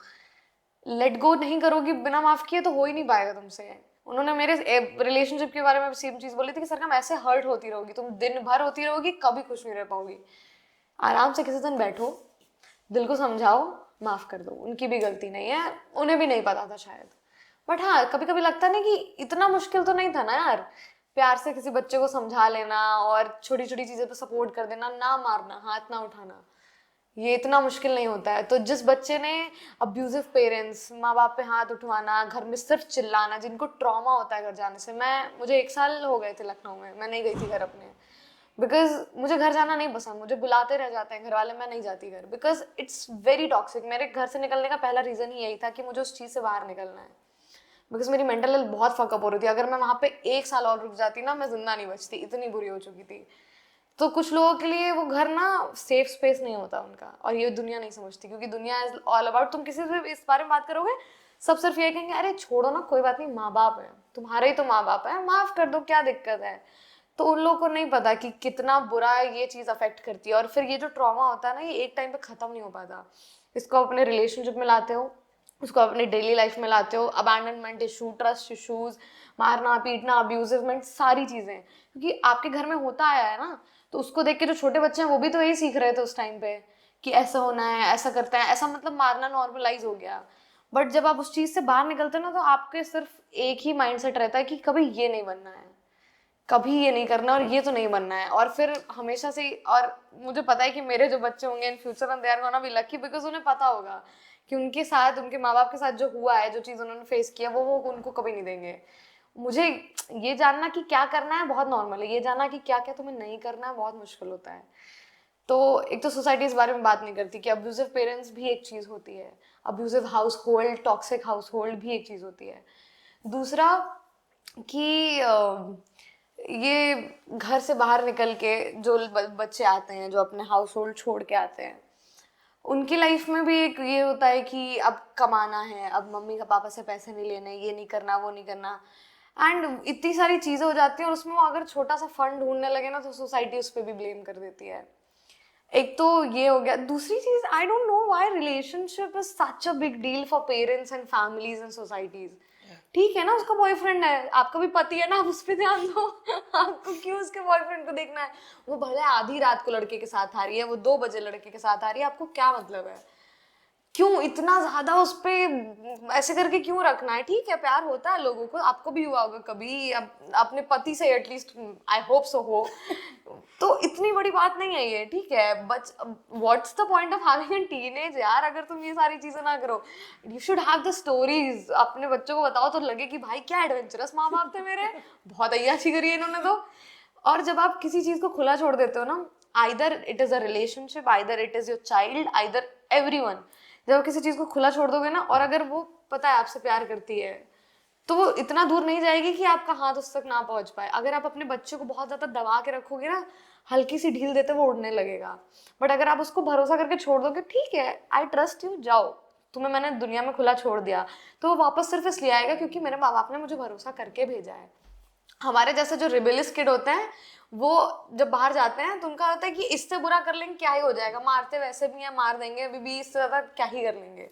लेट गो नहीं करोगी बिना माफ किए तो हो ही नहीं पाएगा तुमसे। उन्होंने मेरे रिलेशनशिप के बारे में सेम चीज बोली थी कि सरकम ऐसे हर्ट होती रहोगी, तुम दिन भर होती रहोगी, कभी खुश नहीं रह पाओगी। आराम से किसी दिन बैठो, दिल को समझाओ, माफ कर दो, उनकी भी गलती नहीं है, उन्हें भी नहीं पता था शायद, बट हाँ कभी कभी लगता है ना कि इतना मुश्किल तो नहीं था ना यार, प्यार से किसी बच्चे को समझा लेना और छोटी छोटी चीज़ें पे सपोर्ट कर देना, ना मारना, हाथ ना उठाना, ये इतना मुश्किल नहीं होता है। तो जिस बच्चे ने अब्यूजिव पेरेंट्स, माँ बाप पे हाथ उठवाना, घर में सिर्फ चिल्लाना, जिनको ट्रॉमा होता है घर जाने से, मुझे 1 साल हो गए थे लखनऊ में, मैं नहीं गई थी घर अपने, बिकॉज मुझे घर जाना नहीं पसंद, मुझे बुलाते रह जाते हैं घर वाले, मैं नहीं जाती घर, बिकॉज इट्स वेरी टॉक्सिक। मेरे घर से निकलने का पहला रीज़न ही यही था कि मुझे उस चीज़ से बाहर निकलना है, बिकॉज मेरी मेंटल हेल्थ बहुत फकअप हो रही थी। अगर मैं वहाँ पे 1 साल और रुक जाती ना, मैं जिंदा नहीं बचती, इतनी बुरी हो चुकी थी। तो कुछ लोगों के लिए वो घर ना सेफ स्पेस नहीं होता उनका, और ये दुनिया नहीं समझती, क्योंकि दुनिया इज ऑल अबाउट, तुम किसी से इस बारे में बात करोगे सब सिर्फ ये कहेंगे, अरे छोड़ो ना, कोई बात नहीं, माँ बाप है तुम्हारे, ही तो माँ बाप है, माफ कर दो, क्या दिक्कत है। तो उन लोगों को नहीं पता कि कितना बुरा ये चीज़ अफेक्ट करती है, और फिर ये जो ट्रॉमा होता है ना, ये एक टाइम पे ख़त्म नहीं हो पाता। इसको अपने रिलेशनशिप में लाते हो, उसको अपनी डेली लाइफ में लाते हो, अबैंडनमेंट इशू, ट्रस्ट इशूज़, मारना पीटना, अब्यूजिवमेंट, सारी चीज़ें, क्योंकि आपके घर में होता आया है ना। तो उसको देख के जो छोटे बच्चे हैं वो भी तो यही सीख रहे थे उस टाइम पे कि ऐसा होना है, ऐसा करता है, ऐसा मतलब मारना नॉर्मलाइज हो गया। बट जब आप उस चीज़ से बाहर निकलते हो ना, तो आपके सिर्फ एक ही माइंडसेट रहता है कि कभी ये नहीं बनना है, कभी ये नहीं करना, और ये तो नहीं बनना है। और फिर हमेशा से, और मुझे पता है कि मेरे जो बच्चे होंगे in future and they are gonna be lucky, because उन्हें पता होगा कि उनके साथ, उनके माँ बाप के साथ जो हुआ है, जो चीज़ उन्होंने फेस किया, वो उनको कभी नहीं देंगे। मुझे ये जानना कि क्या करना है बहुत नॉर्मल है, ये जानना कि क्या क्या तुम्हें नहीं करना है बहुत मुश्किल होता है। तो एक तो सोसाइटी इस बारे में बात नहीं करती कि अब्यूजिव पेरेंट्स भी एक चीज़ होती है, abusive house hold, toxic house hold भी एक चीज़ होती है। दूसरा कि ये घर से बाहर निकल के जो बच्चे आते हैं, जो अपने हाउस होल्ड छोड़ के आते हैं, उनकी लाइफ में भी एक ये होता है कि अब कमाना है, अब मम्मी का पापा से पैसे नहीं लेने, ये नहीं करना, वो नहीं करना, एंड इतनी सारी चीज़ें हो जाती हैं। और उसमें वो अगर छोटा सा फंड ढूंढने लगे ना, तो सोसाइटी उस पर भी ब्लेम कर देती है। एक तो ये हो गया। दूसरी चीज़, I don't know why relationship is such a big deal for parents and families and societies. ठीक है ना, उसका बॉयफ्रेंड है, आपका भी पति है ना, आप उस पर ध्यान दो। आपको क्यों उसके बॉयफ्रेंड को देखना है? वो भले आधी रात को लड़के के साथ आ रही है, वो 2 बजे लड़के के साथ आ रही है, आपको क्या मतलब है? क्यों इतना ज्यादा उस पे ऐसे करके क्यों रखना है? ठीक है, प्यार होता है लोगों को, आपको भी हुआ होगा कभी, अब अपने पति से एटलीस्ट, आई होप सो हो। तो इतनी बड़ी बात नहीं है ये, ठीक है, but what's the point of having a teenage यार, अगर तुम ये सारी चीजें ना करो। You should have the stories, अपने बच्चों को बताओ तो लगे कि भाई क्या एडवेंचरस माँ बाप थे मेरे, बहुत अय्याशी करी है इन्होंने तो। और जब आप किसी चीज को खुला छोड़ देते हो ना, either it is a relationship, either it is your child, either everyone, जब आप किसी चीज को खुला छोड़ दोगे ना, और अगर वो पता है आपसे प्यार करती है, तो वो इतना दूर नहीं जाएगी कि आपका हाथ उस तक ना पहुंच पाए। अगर आप अपने बच्चे को बहुत ज्यादा दबा के रखोगे ना, हल्की सी ढील देते वो उड़ने लगेगा। बट अगर आप उसको भरोसा करके छोड़ दोगे, ठीक है, आई ट्रस्ट यू, जाओ, तुम्हें मैंने दुनिया में खुला छोड़ दिया, तो वो वापस सिर्फ इसलिए आएगा क्योंकि मेरे माँ बाप ने मुझे भरोसा करके भेजा है। हमारे जैसे जो रिबेलियस किड होते हैं, वो जब बाहर जाते हैं तो उनका होता है कि इससे बुरा कर लेंगे क्या ही हो जाएगा, मारते वैसे भी हैं, मार देंगे अभी भी, इससे ज्यादा क्या ही कर लेंगे,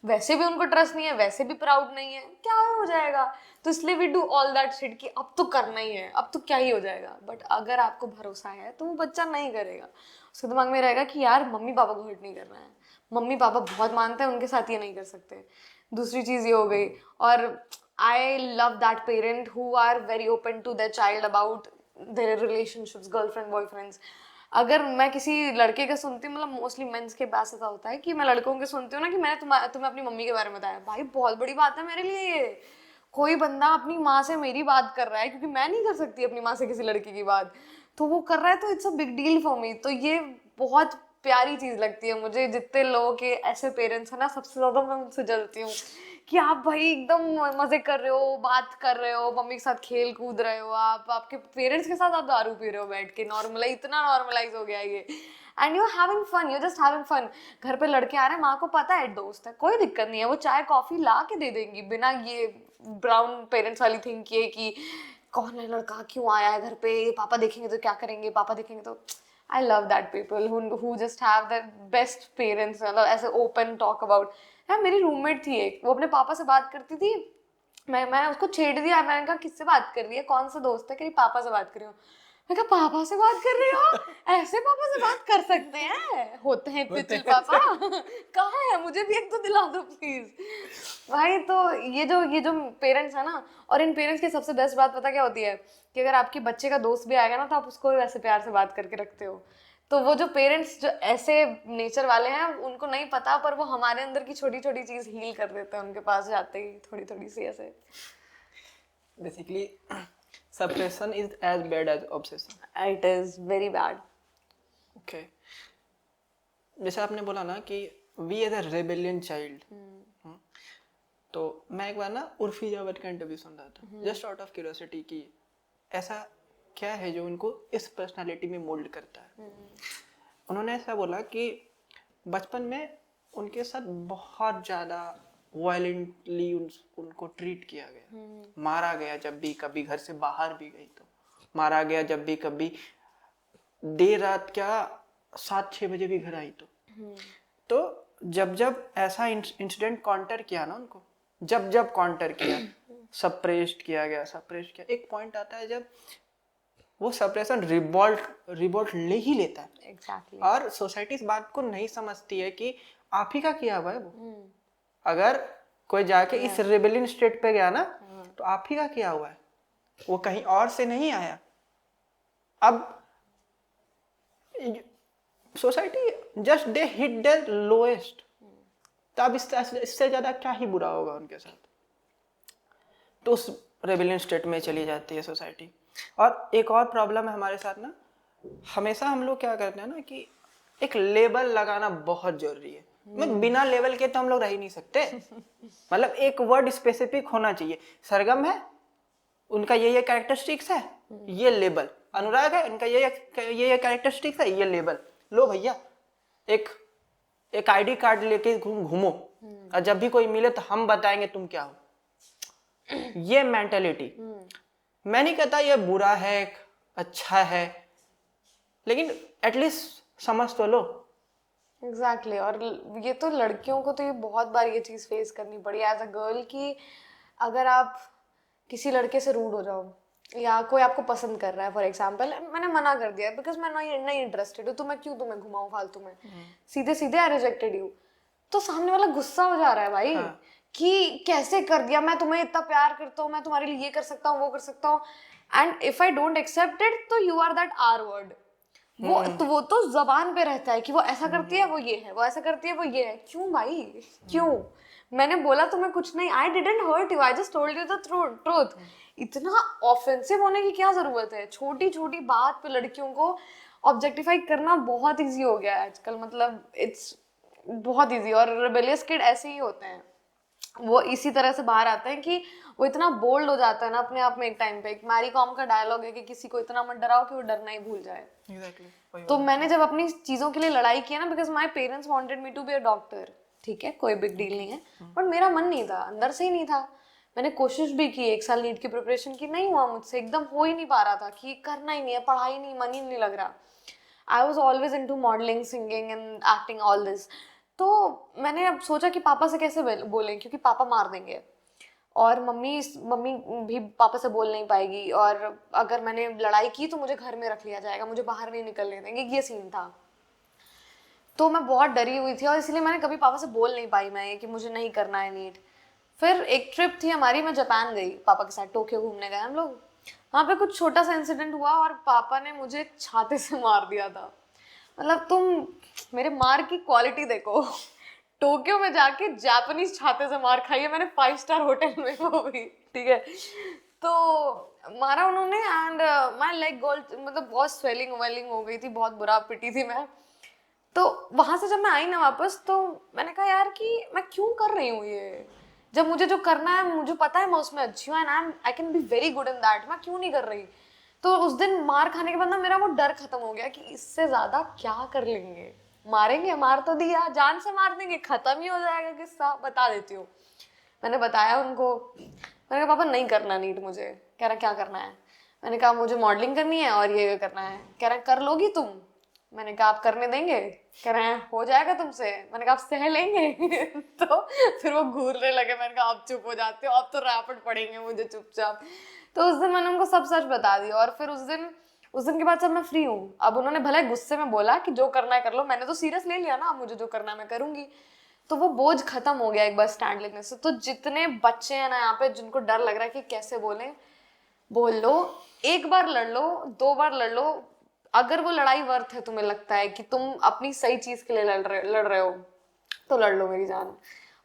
वैसे भी उनको ट्रस्ट नहीं है, वैसे भी प्राउड नहीं है, क्या हो जाएगा। तो इसलिए we do all that shit कि अब तो करना ही है, अब तो क्या ही हो जाएगा। बट अगर आपको भरोसा है तो वो बच्चा नहीं करेगा, उसके दिमाग में रहेगा कि यार मम्मी पापा को हर्ट नहीं करना है, मम्मी पापा बहुत मानते हैं, उनके साथ ये नहीं कर सकते। दूसरी चीज़ ये हो गई। और I love that parent who are very open to their child about their relationships, girlfriend, boyfriends. अगर मैं किसी लड़के का सुनती हूँ, मतलब मोस्टली मेंस के पास ऐसा होता है कि मैं लड़कों के सुनती हूँ ना कि मैंने तुम्हें अपनी मम्मी के बारे में बताया, भाई बहुत बड़ी बात है मेरे लिए ये। कोई बंदा अपनी माँ से मेरी बात कर रहा है, क्योंकि मैं नहीं कर सकती अपनी माँ से किसी लड़की की बात, तो वो कर रहा है, तो it's a big deal for me. तो ये बहुत प्यारी चीज़ लगती है मुझे। जितने लोगों के ऐसे पेरेंट्स हैं ना, सबसे ज़्यादा मैं उनसे जलती हूँ कि आप भाई एकदम मजे कर रहे हो, बात कर रहे हो, मम्मी के साथ खेल कूद रहे हो, आप आपके पेरेंट्स के साथ आप दारू पी रहे हो बैठ के, नॉर्मलाइज, इतना नॉर्मलाइज हो गया ये, and you having fun, you just having fun. घर पे लड़के आ रहे हैं, माँ को पता है दोस्त है, कोई दिक्कत नहीं है, वो चाय कॉफी ला के दे देंगी, बिना ये ब्राउन पेरेंट्स वाली थिंक किए कि कौन है लड़का, क्यों आया है घर पे, पापा देखेंगे तो क्या करेंगे, पापा देखेंगे तो। I love that people who just have the best parents, मतलब ऐसे ओपन टॉक अबाउट। यार मेरी रूममेट थी एक, वो अपने पापा से बात करती थी, मैं उसको छेड़ दिया, मैंने कहा किससे बात कर रही है, कौन सा दोस्त है, कह रही पापा से बात कर रही हूँ। मैं कहा पापा से बात कर रही हो? ऐसे पापा से बात कर सकते हैं? होते हैं पिचिल पापा। कहाँ है, मुझे भी एक तो दिला दो प्लीज। भाई तो ये जो पेरेंट्स है ना, और इन पेरेंट्स की सबसे बेस्ट बात पता क्या होती है कि अगर आपके बच्चे का दोस्त भी आएगा ना तो आप उसको भी वैसे प्यार से बात करके रखते हो। तो वो जो पेरेंट्स जो ऐसे नेचर वाले हैं उनको नहीं पता, पर वो हमारे अंदर की छोटी छोटी चीज हील कर देते हैं उनके पास जाते ही, थोड़ी थोड़ी सी ऐसे। Basically suppression is as bad as obsession. It is very bad. Okay, जैसे आपने बोला ना कि we as a rebellion child, तो मैं एक बार ना उर्फी जावेद का इंटरव्यू सुन रहा था, जस्ट आउट ऑफ क्यूरियोसिटी कि ऐसा क्या है जो उनको इस पर्सनालिटी में मोल्ड करता है। उन्होंने ऐसा बोला कि बचपन में उनके साथ बहुत ज़्यादा वायलेंटली उनको ट्रीट किया गया, मारा गया जब भी कभी घर से बाहर भी गई तो मारा गया, जब भी कभी देर रात क्या 7-6 बजे भी घर आई तो जब जब ऐसा इंसिडेंट काउंटर किया ना उनको, जब काउंटर किया, सप्रेस्ड किया, एक पॉइंट आता है जब वो सप्रेशन रिवॉल्ट ले ही लेता है। Exactly. और सोसाइटी इस बात को नहीं समझती है कि आप ही का किया हुआ है वो। अगर कोई जाके इस रेबेलियन स्टेट पे गया ना तो आप ही का किया हुआ है, वो कहीं और से नहीं आया। अब society just they hit their lowest, तो अब इससे ज्यादा क्या ही बुरा होगा उनके साथ। तो उस रेबेलियन स्टेट में चली जाती है सोसाइटी। और एक और प्रॉब्लम है हमारे साथ ना, हमेशा हम लोग क्या करते हैं ना कि एक लेबल लगाना बहुत जरूरी है। मतलब बिना लेवल के तो हम लोग रह ही नहीं सकते। मतलब एक वर्ड स्पेसिफिक होना चाहिए। सरगम है, उनका ये कैरेक्टरिस्टिक्स है, ये लेबल। अनुराग है, उनका ये कैरेक्टरिस्टिक्स है, ये लेबल। लो भैया, एक आईडी कार्ड लेके घूमो, और जब भी कोई मिले तो हम बताएंगे तुम क्या हो। ये मेंटेलिटी, मैं नहीं कहता ये बुरा है अच्छा है, लेकिन एटलीस्ट समझ तो लो। एग्जैक्टली और ये तो लड़कियों को तो ये बहुत बार ये चीज़ फेस करनी पड़ी एज अ गर्ल कि अगर आप किसी लड़के से रूड हो जाओ या कोई आपको पसंद कर रहा है, फॉर एग्जाम्पल मैंने मना कर दिया बिकॉज मैं नहीं इंटरेस्टेड हूँ, तो मैं क्यों तुम्हें घुमाऊँ फालतू में, सीधे सीधे आई रिजेक्टेड यू। तो सामने वाला गुस्सा हो जा रहा है भाई। हाँ। कि कैसे कर दिया, मैं तुम्हें इतना प्यार करता हूँ, मैं तुम्हारे लिए ये कर सकता हूँ वो कर सकता हूँ, and if I don't accept it तो you are that are word. वो तो जबान पे रहता है कि वो ऐसा करती है वो ये है, वो ऐसा करती है वो ये है। क्यों भाई, क्यों? मैंने बोला तुम्हें कुछ नहीं, I didn't hurt you, I just told you the truth. इतना ऑफेंसिव होने की क्या जरूरत है? छोटी छोटी बात पे लड़कियों को ऑब्जेक्टिफाई करना बहुत इजी हो गया है आजकल। मतलब इट्स बहुत इजी। और रिबेलियस किड ऐसे ही होते हैं, वो इसी तरह से बाहर आते हैं कि वो इतना बोल्ड हो जाता है ना अपने आप में। एक टाइम पे एक मैरी कॉम का डायलॉग है कि किसी को इतना मत डराओ कि वो डरना ही भूल जाए। Exactly. तो मैंने जब अपनी चीजों के लिए लड़ाई की ना, because my parents wanted me to be a doctor, ठीक है कोई बिग डील नहीं है, बट मेरा मन नहीं था, अंदर से ही नहीं था। मैंने कोशिश भी की, 1 साल नीट की प्रिपरेशन की, नहीं हुआ मुझसे, एकदम हो ही नहीं पा रहा था कि करना ही नहीं है, पढ़ाई नहीं, मन ही नहीं लग रहा। I was always into modelling, singing and acting, all this. तो मैंने अब सोचा कि पापा से कैसे बोलें, क्योंकि पापा मार देंगे और मम्मी भी पापा से बोल नहीं पाएगी, और अगर मैंने लड़ाई की तो मुझे घर में रख लिया जाएगा, मुझे बाहर नहीं निकलने देंगे, ये सीन था। तो मैं बहुत डरी हुई थी और इसलिए मैंने कभी पापा से बोल नहीं पाई मैं कि मुझे नहीं करना है नीट। फिर एक ट्रिप थी हमारी, मैं जापान गई पापा के साथ, टोक्यो घूमने गए हम लोग। वहाँ पे कुछ छोटा सा इंसिडेंट हुआ और पापा ने मुझे छाते से मार दिया था। मतलब तुम मेरे मार की क्वालिटी देखो। टोक्यो में जाके जापानीज छाते से मार खाई है मैंने, 5 स्टार होटल में, वो भी ठीक है। तो मारा उन्होंने एंड माय लेग गोल्ड, मतलब बहुत स्वेलिंग वेलिंग हो गई थी, बहुत बुरा पिटी थी मैं। तो वहां से जब मैं आई ना वापस, तो मैंने कहा यार कि मैं क्यों कर रही हूँ ये, जब मुझे जो करना है मुझे पता है मैं उसमें अच्छी हूँ and I can be very good in that, मैं क्यों नहीं कर रही। तो उस दिन मार खाने के बाद ना मेरा वो डर खत्म हो गया कि इससे ज्यादा क्या कर लेंगे, मारेंगे, मार तो दिया, जान से मार देंगे, खत्म ही हो जाएगा किस्सा। बता देती हूँ। मैंने बताया उनको, मैंने कहा पापा नहीं करना नीट मुझे। कह रहा क्या करना है? मैंने कहा मुझे मॉडलिंग करनी है और ये करना है। कह रहा कर लोगी तुम? मैंने कहा आप करने देंगे? कह रहे हैं हो जाएगा तुमसे। मैंने कहा आप सह लेंगे? तो फिर वो घूरने लगे। मैंने कहा आप चुप हो जाते हो, अब तो रैपिड पड़ेंगे मुझे चुपचाप। तो उस दिन मैंने उनको सब सच बता दिया और फिर उस दिन के बाद सब मैं फ्री हूँ। अब उन्होंने भले गुस्से में बोला कि जो करना है कर लो, मैंने तो सीरियस ले लिया ना, अब मुझे जो करना है मैं करूंगी। तो वो बोझ खत्म हो गया एक बार स्टैंड लेने से। तो जितने बच्चे हैं ना यहाँ पे जिनको डर लग रहा है कि कैसे बोलें, बोल लो, एक बार लड़ लो, 2 बार लड़ लो, अगर वो लड़ाई वर्थ है, तुम्हें लगता है कि तुम अपनी सही चीज के लिए लड़ रहे हो, तो लड़ लो मेरी जान।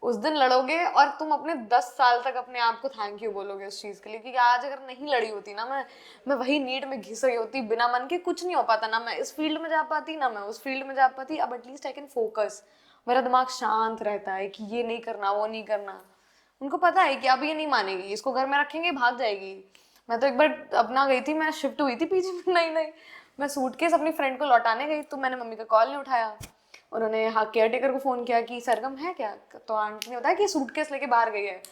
उस दिन लड़ोगे और तुम अपने 10 साल तक अपने आप को थैंक यू बोलोगे उस चीज के लिए, क्योंकि आज अगर नहीं लड़ी होती ना, मैं वही नीड में घिस रही होती, बिना मन के कुछ नहीं हो पाता ना, मैं इस फील्ड में जा पाती ना मैं उस फील्ड में जा पाती। अब एटलीस्ट आई कैन फोकस, मेरा दिमाग शांत रहता है कि ये नहीं करना, वो नहीं करना। उनको पता है कि अब ये नहीं मानेगी, इसको घर में रखेंगे भाग जाएगी। मैं तो एक बार अपना गई थी, मैं शिफ्ट हुई थी पीजी में, नहीं मैं सूटकेस अपनी फ्रेंड को लौटाने गई, तो मैंने मम्मी का कॉल नहीं उठाया। उन्होंने हाँ केयर टेकर को फ़ोन किया कि सरगम है क्या, तो आंटी ने बताया कि सूटकेस लेके बाहर गई है।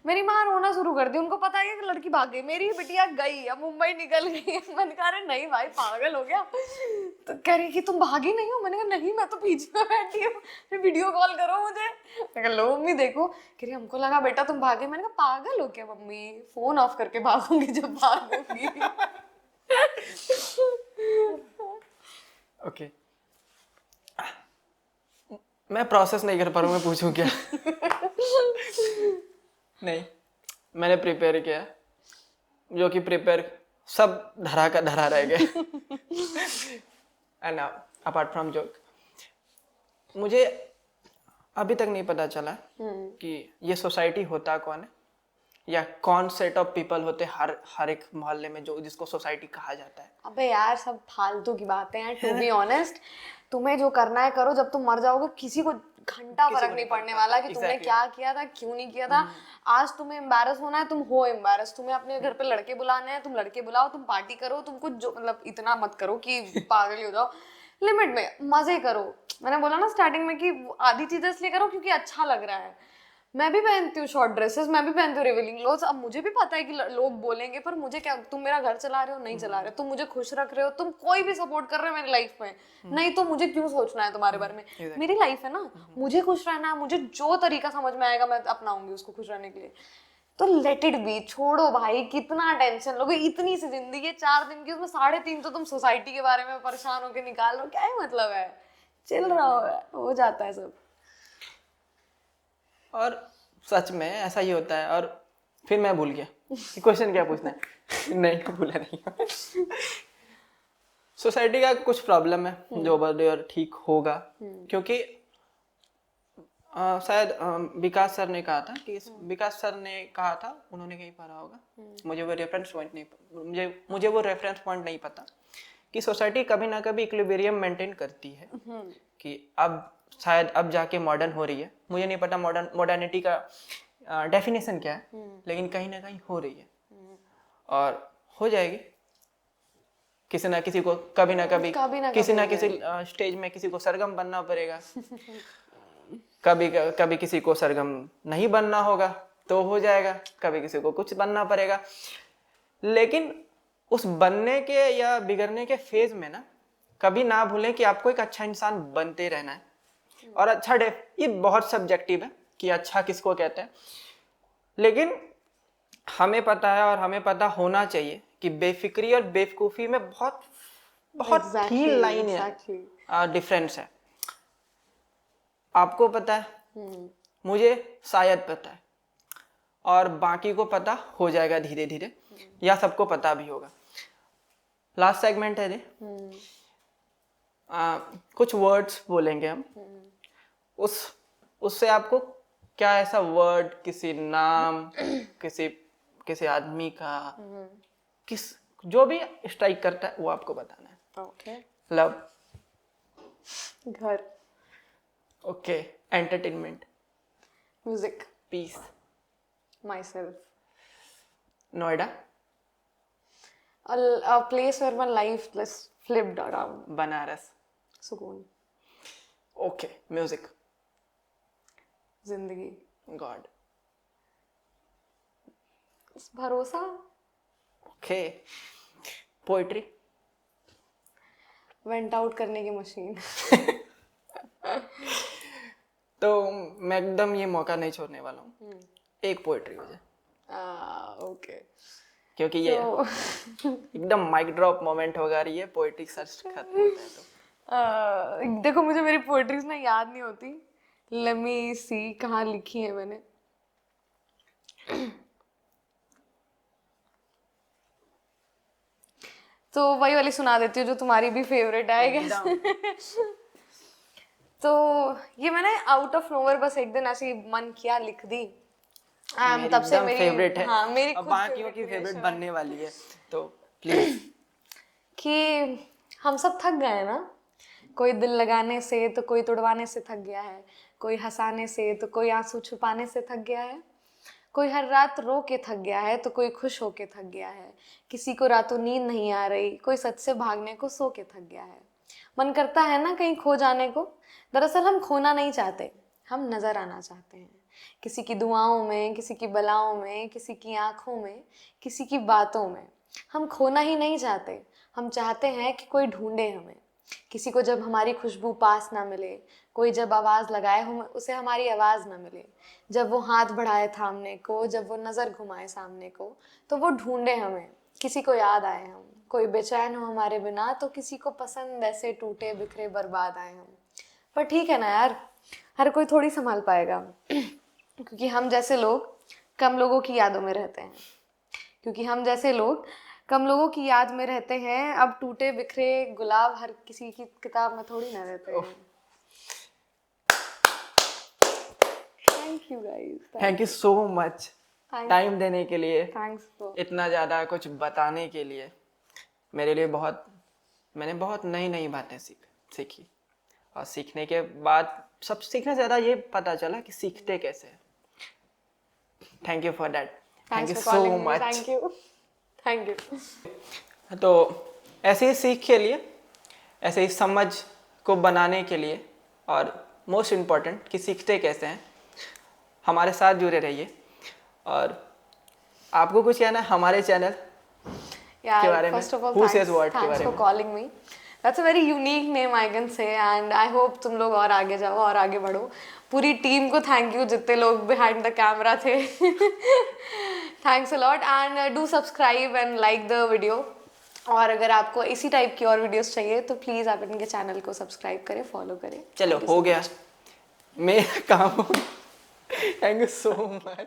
मेरी माँ रोना शुरू कर दी, उनको पता है कि लड़की भाग गई, मेरी बिटिया गई, अब मुंबई निकल गई। मैंने कहा अरे नहीं भाई पागल हो गया। तो कह रही कि तुम भागी नहीं हो। मैंने कहा नहीं, मैं तो पीछे में बैठी हूँ, फिर वीडियो कॉल करो मुझे। मैं कहा लो मम्मी देखो। कह रही हमको लगा बेटा तुम भागे। मैंने कहा पागल हो क्या मम्मी, फोन ऑफ करके भागूंगी जब भागूंगी। ओके मैं प्रोसेस नहीं कर पा रहा हूँ, मैं पूछूं क्या? नहीं, मैंने प्रिपेयर किया, जो कि प्रिपेयर सब धरा का धरा रह गया। एंड अपार्ट फ्रॉम जोक, मुझे अभी तक नहीं पता चला कि ये सोसाइटी होता कौन है, या कौन सेट ऑफ पीपल होते हर एक मोहल्ले में जो जिसको सोसाइटी कहा जाता है। अबे यार सब फालतू की बातें हैं, टू बी ऑनेस्ट। तुम्हें जो करना है करो, जब तुम मर जाओगे किसी को घंटा फर्क नहीं पड़ने वाला कि तुमने क्या किया था, क्यों नहीं किया था। आज तुम्हें एम्बैरस होना है, तुम हो एम्बैरस। तुम्हें अपने घर पे लड़के बुलाने हैं, तुम लड़के बुलाओ, तुम पार्टी करो, तुम कुछ जो मतलब इतना मत करो कि पागल ही हो जाओ, लिमिट में मजे करो। मैंने बोला ना स्टार्टिंग में कि आधी चीजें इसलिए करो क्योंकि अच्छा लग रहा है। मैं भी पहनती हूँ शॉर्ट ड्रेसेस, मैं भी पहनती हूँ रिवीलिंग क्लोथ्स। अब मुझे भी पता है कि लोग बोलेंगे, पर मुझे क्या, तुम मेरा घर चला रहे हो नहीं चला रहे हो, तुम मुझे खुश रख रहे हो, तुम कोई भी सपोर्ट कर रहे हो मेरी लाइफ में, नहीं तो मुझे क्यों सोचना है तुम्हारे बारे में। मेरी लाइफ है ना, मुझे खुश रहना है, मुझे जो तरीका समझ में आएगा मैं अपनाऊंगी उसको खुश रहने के लिए। तो लेट इट बी, छोड़ो भाई, कितना टेंशन लोगे। इतनी सी जिंदगी है 4 दिन की, उसमें 3.5 तो तुम सोसाइटी के बारे में परेशान होकर निकाल लो, क्या ही मतलब है। चिल रहा हो जाता है सब। और सच में ऐसा ही होता है। और फिर मैं भूल गया क्वेश्चन क्या पूछना है। नहीं भूला नहीं। सोसाइटी का कुछ प्रॉब्लम है जो बड़े और ठीक होगा, क्योंकि शायद विकास सर ने कहा था कि विकास सर ने कहा था, उन्होंने कहीं पढ़ा होगा, मुझे वो रेफरेंस पॉइंट नहीं, मुझे वो रेफरेंस पॉइंट नहीं पता, कि सोसाइटी कभी ना कभी इक्विलिब्रियम मेंटेन करती है। कि अब शायद अब जाके मॉडर्न हो रही है, मुझे नहीं पता मॉडर्निटी का डेफिनेशन क्या है, लेकिन कहीं ना कहीं हो रही है और हो जाएगी। किसी ना किसी को कभी ना कभी किसी ना किसी स्टेज में किसी को सरगम बनना पड़ेगा। कभी किसी को सरगम नहीं बनना होगा तो हो जाएगा, कभी किसी को कुछ बनना पड़ेगा। लेकिन उस बनने के या बिगड़ने के फेज में ना कभी ना भूलें कि आपको एक अच्छा इंसान बनते रहना है। और अच्छा ये बहुत सब्जेक्टिव है कि अच्छा किसको कहते हैं, लेकिन हमें पता है और हमें पता होना चाहिए कि बेफिक्री और बेवकूफ़ी में बहुत बहुत ही लाइन है, डिफरेंस है। आपको पता है, मुझे शायद पता है, और बाकी को पता हो जाएगा धीरे धीरे, या सबको पता भी होगा। लास्ट सेगमेंट है कुछ वर्ड्स बोलेंगे हम, उससे आपको क्या ऐसा वर्ड, किसी नाम, किसी आदमी का, किस जो भी स्ट्राइक करता है वो आपको बताना है। ओके। लव, घर, okay, entertainment, music, peace, myself, Noida, a place where my life just flipped around, Banaras, सुकून, ओके, म्यूजिक, जिंदगी, गॉड, भरोसा, ओके, पोइट्री, वेंट आउट करने की मशीन। तो मैं एकदम ये मौका नहीं छोड़ने वाला हूँ, एक पोइट्री हो जाए। ओके, क्योंकि ये एकदम माइक ड्रॉप मोमेंट होगा, रही है पोइट्री सर्च खत्म होता है तो। देखो मुझे मेरी पोएट्रीज ना याद नहीं होती, लेट मी सी कहाँ लिखी है मैंने। तो वही वाली सुना देती हूँ जो तुम्हारी भी फेवरेट है आई गेस। तो ये मैंने आउट ऑफ नोवेयर बस एक दिन ऐसे ही मन किया लिख दी। मेरी तब से एकदम मेरी फेवरेट है। हाँ मेरी अब खुद बाकियों की फेवरेट बनने वाली है, तो प्लीज। कि हम सब थक गए ना, कोई दिल लगाने से तो कोई तुड़वाने से थक गया है, कोई हंसाने से तो कोई आंसू छुपाने से थक गया है, कोई हर रात रो के थक गया है तो कोई खुश होके थक गया है, किसी को रातों नींद नहीं आ रही, कोई सच से भागने को सो के थक गया है। मन करता है ना कहीं खो जाने को, दरअसल हम खोना नहीं चाहते, हम नजर आना चाहते हैं। किसी की दुआओं में, किसी की बलाओं में, किसी की आंखों में, किसी की बातों में। हम खोना ही नहीं चाहते, हम चाहते हैं कि कोई ढूंढे हमें। किसी को जब हमारी खुशबू पास ना मिले, कोई जब आवाज़ लगाए हम उसे हमारी आवाज़ ना मिले, जब वो हाथ बढ़ाए थामने को, जब वो नज़र घुमाए सामने को, तो वो ढूंढे हमें। किसी को याद आए हम, कोई बेचैन हो हमारे बिना, तो किसी को पसंद ऐसे टूटे बिखरे बर्बाद आए हम। पर ठीक है ना यार, हर कोई थोड़ी संभाल पाएगा। क्योंकि हम जैसे लोग कम लोगों की यादों में रहते हैं, क्योंकि हम जैसे लोग कम लोगों की याद में रहते हैं। अब टूटे बिखरे गुलाब हर किसी की किताब में थोड़ी ना रहते हैं। Thank you guys, thank you so much time देने के लिए, थैंक्स फॉर इतना ज़्यादा कुछ बताने के लिए। मेरे लिए मैंने बहुत नई नई बातें सीखी, और सीखने के बाद सब सीखने से ज़्यादा ये पता चला कि सीखते कैसे हैं। Thank you for that, thank you so much. Thank you. तो ऐसे ही सीख के लिए, ऐसे ही समझ को बनाने के लिए, और मोस्ट इम्पॉर्टेंट कि सीखते कैसे हैं, हमारे साथ जुड़े रहिए। और आपको कुछ कहना है हमारे चैनल के बारे में? First of all, Who says what के thanks बारे for में? calling me. That's a very unique name I can say, and I hope तुम लोग और आगे जाओ और आगे बढ़ो। पूरी टीम को थैंक यू, जितने लोग behind the camera थे। Thanks a lot and do subscribe and like the video. और अगर आपको इसी टाइप की और वीडियोस चाहिए तो प्लीज़ आप इनके चैनल को सब्सक्राइब करें, फॉलो करें। चलो हो गया, मेरा काम हो गया। Thank you so much.